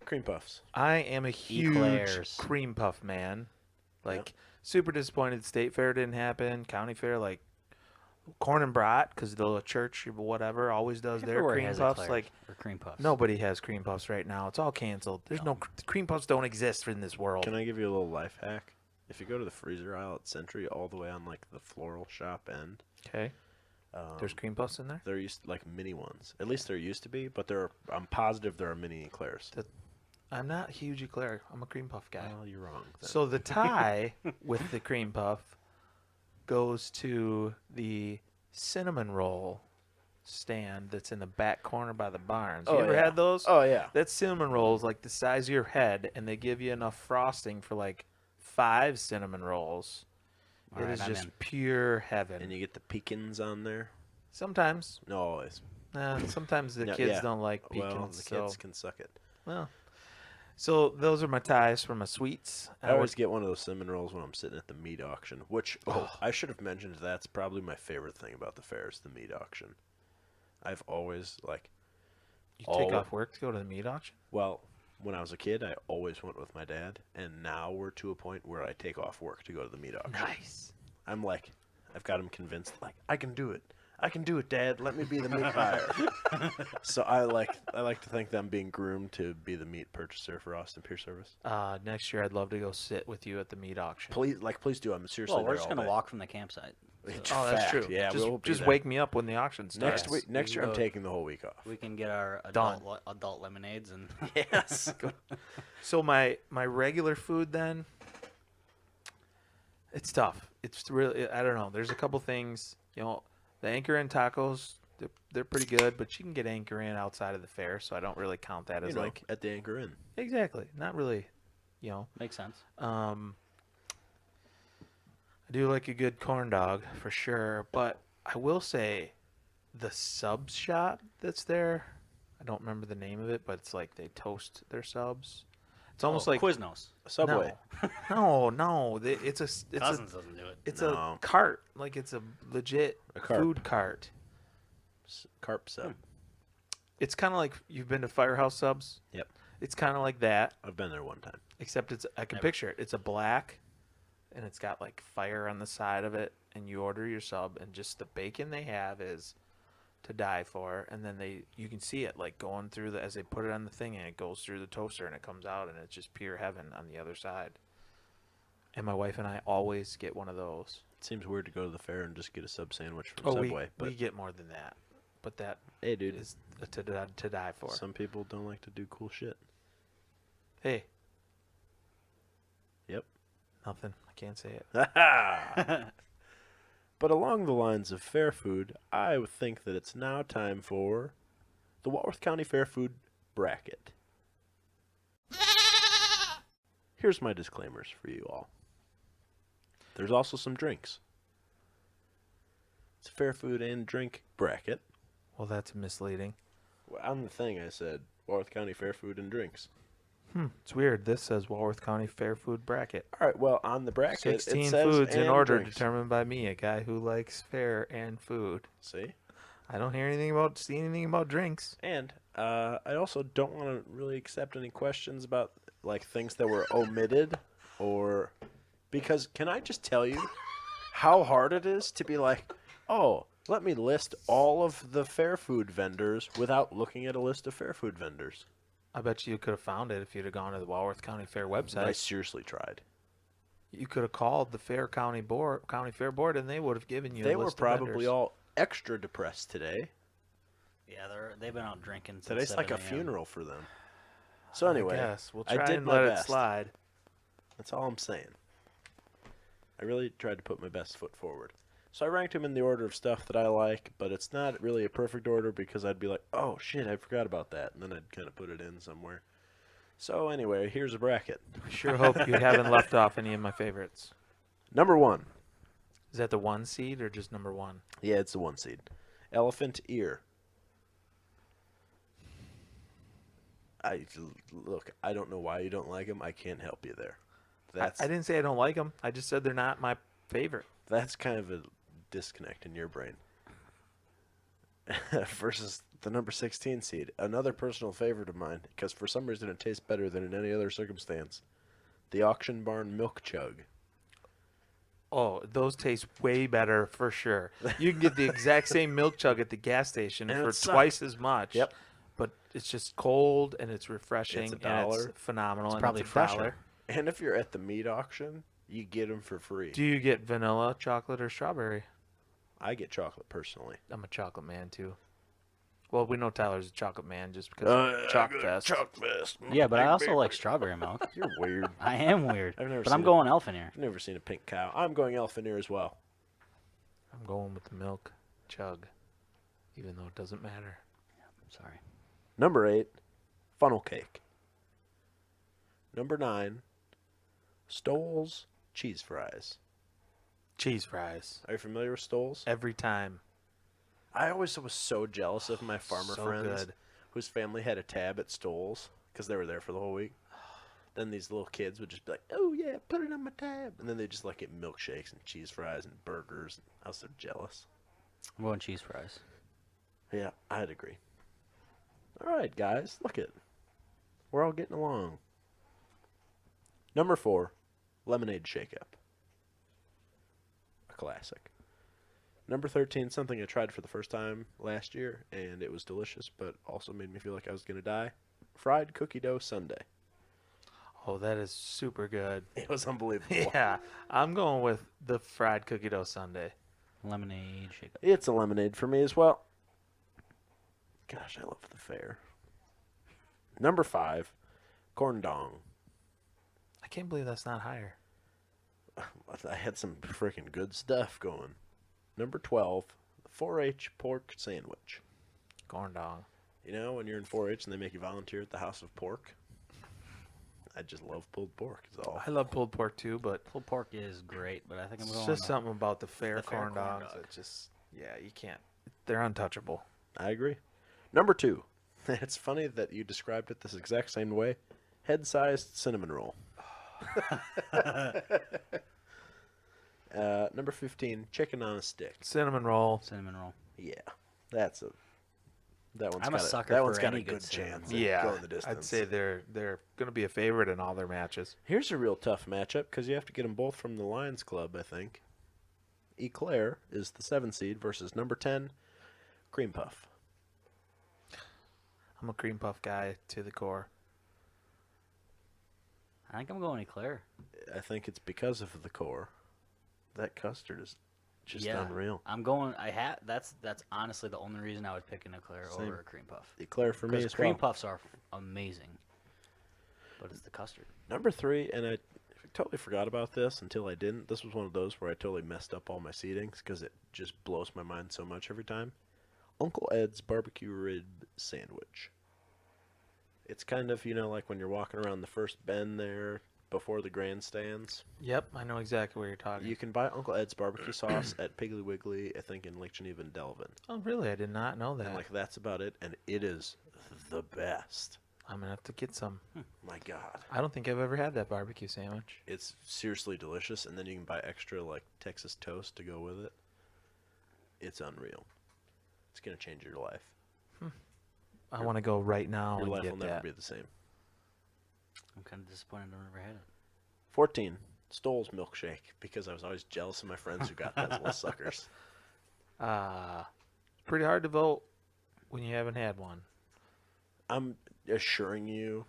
Cream puffs. I am a huge Eclairs. cream puff man. Like, super disappointed State Fair didn't happen. County Fair, like, Corn and Brat, because the church or whatever always does their Everywhere cream has puffs. eclairs Like, or cream puffs. nobody has cream puffs right now. It's all canceled. There's no cream puffs don't exist in this world. Can I give you a little life hack? If you go to the freezer aisle at Century, all the way on like the floral shop end, Okay. There's cream puffs in there? there used like mini ones. At least there used to be, but I'm positive there are mini eclairs. I'm not a huge eclair. I'm a cream puff guy. Well, you're wrong. then. So the tie with the cream puff goes to the cinnamon roll stand that's in the back corner by the barns. You Oh, ever yeah. had those? Oh yeah. That cinnamon roll is like the size of your head, and they give you enough frosting for like 5 cinnamon rolls. All It right, is I'm just in. pure heaven. And you get the pecans on there. Sometimes. No, always. Sometimes the Yeah, kids yeah. don't like pecans. Well, the kids can suck it. Well, so those are my ties for my sweets. I always get one of those cinnamon rolls when I'm sitting at the meat auction, which, I should have mentioned that's probably my favorite thing about the fair is the meat auction. I've always, like... You take off work to go to the meat auction? Well, when I was a kid, I always went with my dad, and now we're to a point where I take off work to go to the meat auction. Nice. I'm like, I've got him convinced, like, I can do it. I can do it, Dad. Let me be the meat buyer. So I like to think that I'm being groomed to be the meat purchaser for Austin Pier Service. Next year, I'd love to go sit with you at the meat auction. Please do. I'm seriously. Well, we're there just all gonna day. walk from the campsite. Oh, that's Fact, true. Yeah, just, we'll be just there. wake me up when the auction starts. Next year, I'm taking the whole week off. We can get our Done. adult lemonades and Yes. So my regular food then, it's tough. It's really, I don't know. There's a couple things, the Anchor Inn tacos, they're pretty good, but you can get Anchor Inn outside of the fair, so I don't really count that as like at the Anchor Inn. exactly, not really, makes sense. I do like a good corn dog for sure, but I will say the sub shop that's there, I don't remember the name of it, but it's like they toast their subs. It's almost like Quiznos. Subway. No, it's a Cousins doesn't do it. it's No. a cart, like it's a legit carp. food cart. Carp sub. It's kind of like you've been to Firehouse Subs. Yep. It's kind of like that, I've been there one time. except I can Never. picture it. It's a black, and it's got like fire on the side of it, and you order your sub, and just the bacon they have is to die for, and then you can see it like going through as they put it on the thing, and it goes through the toaster, and it comes out, and it's just pure heaven on the other side. And my wife and I always get one of those. It seems weird to go to the fair and just get a sub sandwich from Subway. we get more than that, but that Hey, dude. is to die for. Some people don't like to do cool shit. Hey. Yep. Nothing. I can't say it. But along the lines of fair food, I would think that it's now time for the Walworth County Fair Food Bracket. Here's my disclaimers for you all. There's also some drinks. It's a fair food and drink bracket. Well, that's misleading. On the thing I said, Walworth County Fair Food and Drinks. It's weird. This says Walworth County Fair Food Bracket. All right, well, on the bracket, 16 it says foods in and order drinks. determined by me, a guy who likes fair and food. See? I don't see anything about drinks. And I also don't want to really accept any questions about like things that were omitted or because can I just tell you how hard it is to be like, oh, let me list all of the fair food vendors without looking at a list of fair food vendors. I bet you could have found it if you'd have gone to the Walworth County Fair website. I seriously tried. You could have called the County Fair Board, and they would have given you. They a were list of probably vendors. all extra depressed today. Yeah, they've been out drinking since Today's like a 7 a.m. funeral for them. So anyway, Yes, we'll I try did and my let best. it slide. That's all I'm saying. I really tried to put my best foot forward. So I ranked them in the order of stuff that I like, but it's not really a perfect order because I'd be like, oh shit, I forgot about that. And then I'd kind of put it in somewhere. So anyway, here's a bracket. I sure hope you haven't left off any of my favorites. Number 1. Is that the 1 seed or just number 1? Yeah, it's the 1 seed. Elephant ear. Look, I don't know why you don't like them. I can't help you there. I didn't say I don't like them. I just said they're not my favorite. That's kind of a disconnect in your brain. Versus the number 16 seed, another personal favorite of mine, because for some reason it tastes better than in any other circumstance. The Auction Barn Milk Chug. Oh, those taste way better for sure. You can get the exact same milk chug at the gas station And for it sucks. twice as much. Yep. But it's just cold and it's refreshing. It's and $1. it's phenomenal. It's and probably it's fresher. $1. And if you're at the meat auction, you get them for free. Do you get vanilla, chocolate, or strawberry? I get chocolate personally. I'm a chocolate man too. Well, we know Tyler's a chocolate man just because Chalk Fest. Chalk Fest. Yeah, but I also like strawberry milk. You're weird. I am weird. I've never but seen I'm it. going elf in here. I've never seen a pink cow. I'm going elf in ear as well. I'm going with the milk chug, even though it doesn't matter. Sorry. Number 8, funnel cake. Number 9, Stoll's cheese fries. Cheese fries Are you familiar with Stoll's? every time. I always was so jealous of my farmer So friends good. whose family had a tab at Stoles because they were there for the whole week. Then these little kids would just be like, "Oh yeah, put it on my tab," and then they just like get milkshakes and cheese fries and burgers. I was so jealous. I'm going cheese fries. Yeah, I'd agree. All right, guys, look it. We're all getting along. Number 4, lemonade shake-up. A classic. Number 13, something I tried for the first time last year, and it was delicious, but also made me feel like I was going to die. Fried cookie dough sundae. Oh, that is super good. It was unbelievable. Yeah, I'm going with the fried cookie dough sundae. Lemonade shake up. It's a lemonade for me as well. Gosh, I love the fair. Number 5, corn dong. I can't believe that's not higher. I had some freaking good stuff going. Number 12, 4-H pork sandwich. Corn dog. You know, when you're in 4-H and they make you volunteer at the House of Pork, I just love pulled pork. Is all. I love pulled pork too, but Pulled pork is great, but I think I'm it's going. just something about the fair the fair corn corn dogs dog. that just, yeah, you can't. They're untouchable. I agree. Number 2, it's funny that you described it this exact same way. Head-sized cinnamon roll. Number 15, chicken on a stick. Cinnamon roll. Cinnamon roll. Yeah, that one's I'm a got sucker that for one's got any a good good cinnamon chance. roll. At Yeah, going the distance. I'd say they're going to be a favorite in all their matches. Here's a real tough matchup because you have to get them both from the Lions Club, I think. Eclair is the 7 seed versus number 10, Cream Puff. I'm a cream puff guy to the core. I think I'm going Eclair. I think it's because of the core. That custard is just Yeah. unreal. I'm going. That's honestly the only reason I would pick an Eclair Same. over a cream puff. Eclair for me Because as cream well. puffs are amazing, but it's the custard. Number 3, and I totally forgot about this until I didn't. This was one of those where I totally messed up all my seatings because it just blows my mind so much every time. Uncle Ed's barbecue rib sandwich. It's kind of, like when you're walking around the first bend there before the grandstands. Yep, I know exactly what you're talking. You can buy Uncle Ed's barbecue sauce at Piggly Wiggly, I think in Lake Geneva and Delavan. Oh, really? I did not know that. And that's about it, and it is the best. I'm gonna have to get some. My God. I don't think I've ever had that barbecue sandwich. It's seriously delicious, and then you can buy extra Texas toast to go with it. It's unreal. It's gonna change your life. I want to go right now Your and life get will never that. be the same. I'm kind of disappointed I've never had it. 14, Stoll's milkshake, because I was always jealous of my friends who got those little suckers. Pretty hard to vote when you haven't had one. I'm assuring you,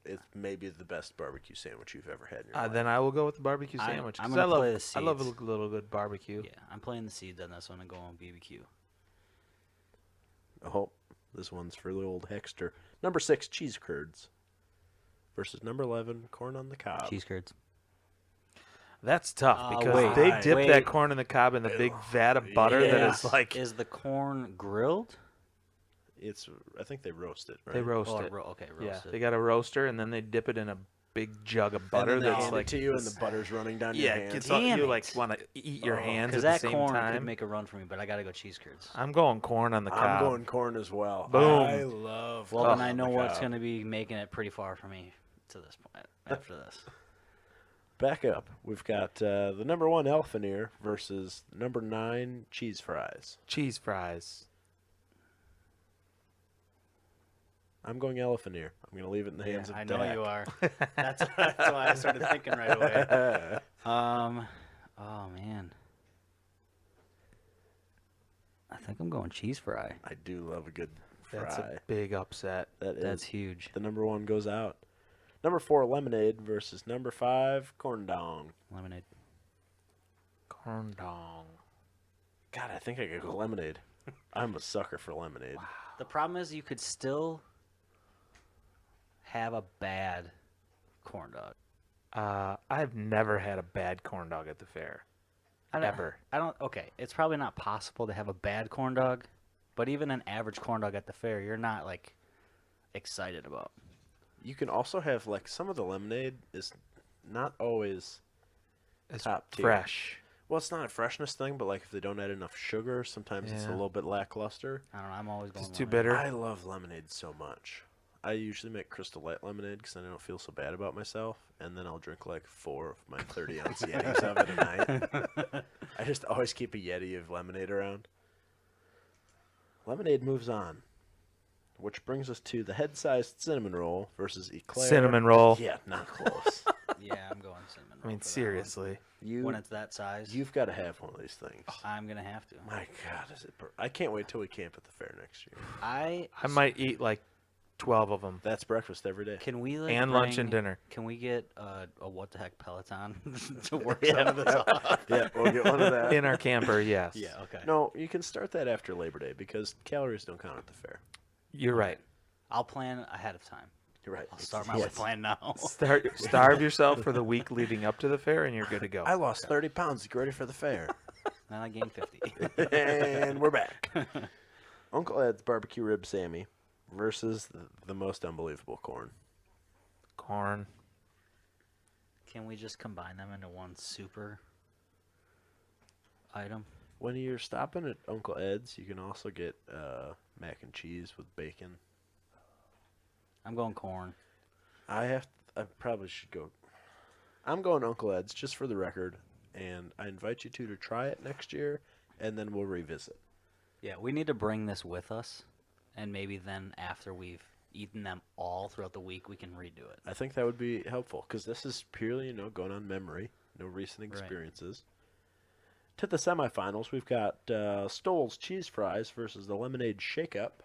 it's maybe the best barbecue sandwich you've ever had in your life. Then I will go with the barbecue I'm- sandwich. I'm 'cause gonna I love play the I love a seeds. little good barbecue. Yeah, I'm playing the seeds on this one and going BBQ. Oh, this one's for the old Hexter. Number 6, cheese curds. Versus number 11, corn on the cob. Cheese curds. That's tough because wait, they wait. dip that corn in the cob in the big vat of butter that Yeah. is like Is the corn grilled? I think they roast it, right? they roast Oh, it. okay, Yeah, roasted. they got a roaster and then they dip it in a big jug of And butter then they that's hand like it to you, and the butter's running down your yeah, hands. it gets all, Damn you it. like want to eat your Oh. hands Because at the that same corn could time. make a run for me, but I gotta go cheese curds. I'm going corn on the cob. I'm going corn as well. Boom. I love Well, corn then I on know the what's cob. going to be making it pretty far for me to this point after this. Back up. We've got the number 1 elephant ear versus number 9 cheese fries. Cheese fries. I'm going elephant ear. I'm going to leave it in the hands of I know Dak. you are. That's why I started thinking right away. Oh man, I think I'm going cheese fry. I do love a good fry. That's a big upset. That's huge. The number 1 goes out. Number 4, lemonade versus number 5, corn dong. Lemonade. Corn dong. God, I think I could go lemonade. I'm a sucker for lemonade. The problem is you could still have a bad corn dog. I've never had a bad corn dog at the fair. Ever. Okay, it's probably not possible to have a bad corn dog, but even an average corn dog at the fair, you're not like excited about. You can also have some of the lemonade is not always It's top tier. fresh. Well, it's not a freshness thing, but like if they don't add enough sugar, sometimes it's a Yeah. little bit lackluster. I don't know. I'm always going It's too lemonade. bitter. I love lemonade so much. I usually make Crystal Light lemonade because then I don't feel so bad about myself, and then I'll drink like 4 of my 30-ounce Yetis of it a night. I just always keep a Yeti of lemonade around. Lemonade moves on, which brings us to the head-sized cinnamon roll versus Eclair. Cinnamon roll. Yeah, not close. Yeah, I'm going cinnamon roll. I mean, for that one. seriously. When it's that size, You've got to have one of these things. I'm gonna have to. My God, is it? I can't wait till we camp at the fair next year. I might eat like 12 of them. That's breakfast every day. Can we like And lunch and bring- dinner. Can we get a what the heck Peloton to work some of this off? Yeah, we'll get one of that. In our camper, yes. Yeah. Okay. No, you can start that after Labor Day because calories don't count at the fair. You're right. I'll plan ahead of time. You're right. I'll start my plan now. Starve yourself for the week leading up to the fair, and you're good to go. I lost 30 pounds to get ready for the fair. Then I gained 50. And we're back. Uncle Ed's barbecue rib Sammy versus the most unbelievable corn. Corn. Can we just combine them into one super item? When you're stopping at Uncle Ed's, you can also get mac and cheese with bacon. I'm going corn. I probably should go. I'm going Uncle Ed's just for the record, and I invite you two to try it next year, and then we'll revisit. Yeah, we need to bring this with us, and maybe then after we've eaten them all throughout the week, we can redo it. I think that would be helpful because this is purely, going on memory, no recent experiences. To the semifinals, we've got Stoll's cheese fries versus the lemonade shake-up.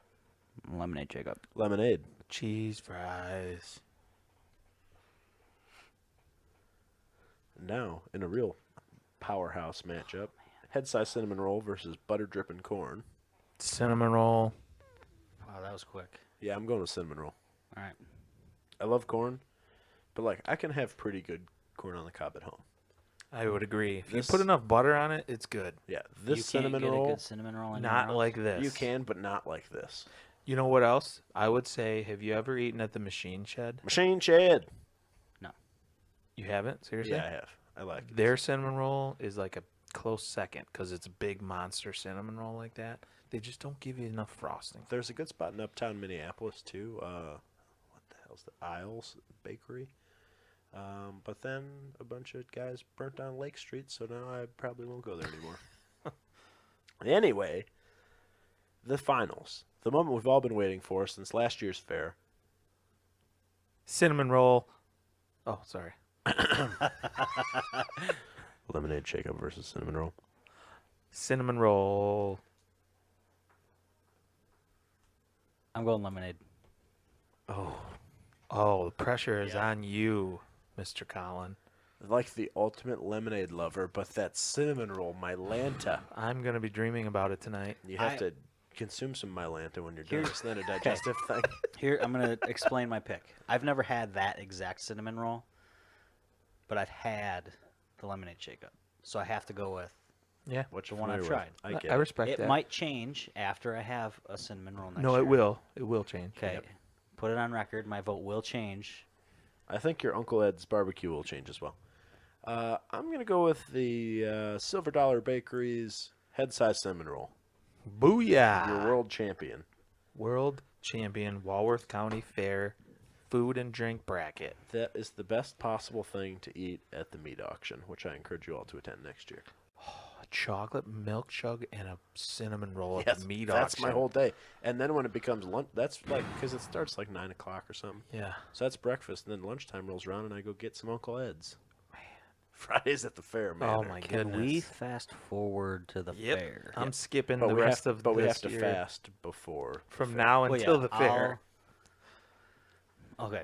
Lemonade Jacob. Lemonade. Cheese fries. Now, in a real powerhouse matchup, head-size cinnamon roll versus butter dripping corn. Cinnamon roll. Wow, that was quick. Yeah, I'm going with cinnamon roll. All right. I love corn, but like I can have pretty good corn on the cob at home. I would agree. If This- you put enough butter on it, it's good. Yeah, You this can't cinnamon get a roll, good cinnamon roll. Not like this. you can, but not like this. You know what else? I would say, have you ever eaten at the Machine Shed? Machine Shed. You haven't? Seriously? Yeah, I have. I like it. Their cinnamon roll is like a close second because it's a big monster cinnamon roll like that. They just don't give you enough frosting. There's a good spot in Uptown Minneapolis too. What the hell's the Isles Bakery? But then a bunch of guys burnt down Lake Street, so now I probably won't go there anymore. Anyway, the finals. The moment we've all been waiting for since last year's fair. Cinnamon roll. Oh, sorry. Lemonade shake-up versus cinnamon roll. Cinnamon roll. I'm going lemonade. Oh, the pressure is on you, Mr. Collin. Like the ultimate lemonade lover, but that cinnamon roll, Mylanta. I'm going to be dreaming about it tonight. You have to consume some Mylanta when you're done. Here- It's not a digestive thing. Here, I'm going to explain my pick. I've never had that exact cinnamon roll, but I've had the lemonade shake-up. So I have to go with Yeah. What The you're one I've familiar with. tried. I get I it. respect it. that. Might change after I have a cinnamon roll next No, year. it will. It will change. Okay. Put it on record. My vote will change. I think your Uncle Ed's barbecue will change as well. I'm going to go with the Silver Dollar Bakery's head-size cinnamon roll. Booyah! Your world champion. World champion Walworth County Fair food and drink bracket. That is the best possible thing to eat at the meat auction, which I encourage you all to attend next year. A chocolate milk chug and a cinnamon roll at the meat that's auction. my whole day. And then when it becomes lunch, that's like, because it starts like 9 o'clock or something. Yeah. So that's breakfast, and then lunchtime rolls around, and I go get some Uncle Ed's. Man. Fridays at the fair, man. Oh are my killing Can we goodness. fast forward to the fair? I'm skipping But the we rest have, of but we this have to year fast before the from fair. now Well, until yeah, the fair. Okay.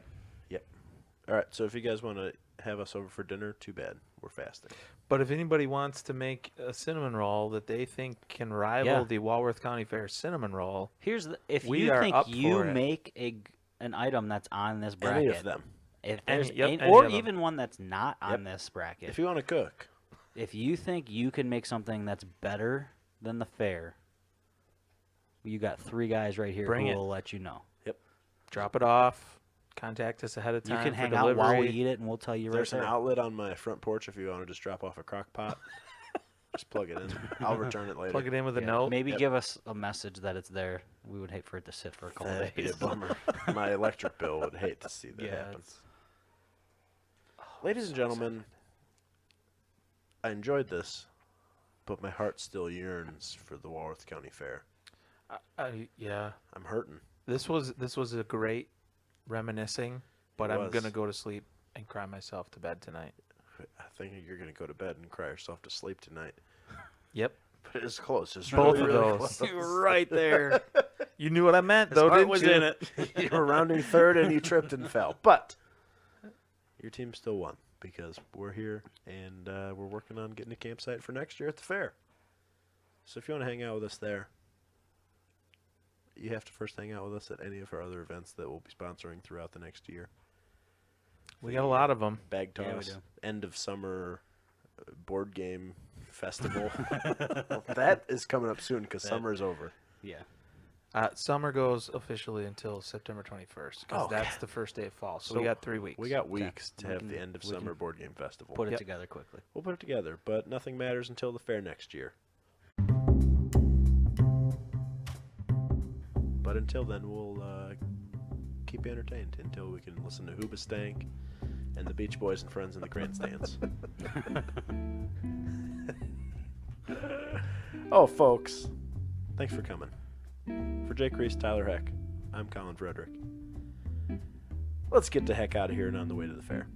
All right, so if you guys want to have us over for dinner, too bad. We're fasting. But if anybody wants to make a cinnamon roll that they think can rival Yeah. the Walworth County Fair cinnamon roll, Here's the if We you are think up you for it. make an item that's on this bracket, Any of them. if Any- there's yep, any- any or of them. even one that's not on Yep. this bracket, If you want to cook, if you think you can make something that's better than the fair, you got 3 guys right here Bring who it. will let you know. drop it off. Contact us ahead of You time. can for hang out while we delivery. eat it, and we'll tell you right there's an there. outlet on my front porch if you want to just drop off a crock pot. Just plug it in. I'll return it later. Plug it in with a Yeah, note. Maybe Yep. give us a message that it's there. We would hate for it to sit for a couple That'd be days. a bummer. My electric bill would hate to see that Yeah, happen. it's- Ladies and gentlemen, I enjoyed this, but my heart still yearns for the Walworth County Fair. Yeah. I'm hurting. This was a great reminiscing, but It I'm was. gonna go to sleep and cry myself to bed tonight. I think you're going to go to bed and cry yourself to sleep tonight. Yep. But it's close. It's Both really, of really those. close. You're right there. You knew what I meant, His though, heart didn't was you? in it. You were rounding third and you tripped and fell. But your team still won because we're here and we're working on getting a campsite for next year at the fair. So if you want to hang out with us there, you have to first hang out with us at any of our other events that we'll be sponsoring throughout the next year. We got a lot of them. Bag Yeah, we toss, do. end of summer board game festival. That is coming up soon because summer's over. Yeah. Summer goes officially until September 21st because Okay. that's the first day of fall. So, So we got 3 weeks. We got weeks to We have can- the end of we summer can board game festival. Put it Yep. together quickly. We'll put it together, but nothing matters until the fair next year. But until then, we'll keep you entertained until we can listen to Hoobastank and the Beach Boys and Friends in the grandstands. Oh, folks, thanks for coming. For Jake Reese, Tyler Heck, I'm Colin Frederick. Let's get the heck out of here and on the way to the fair.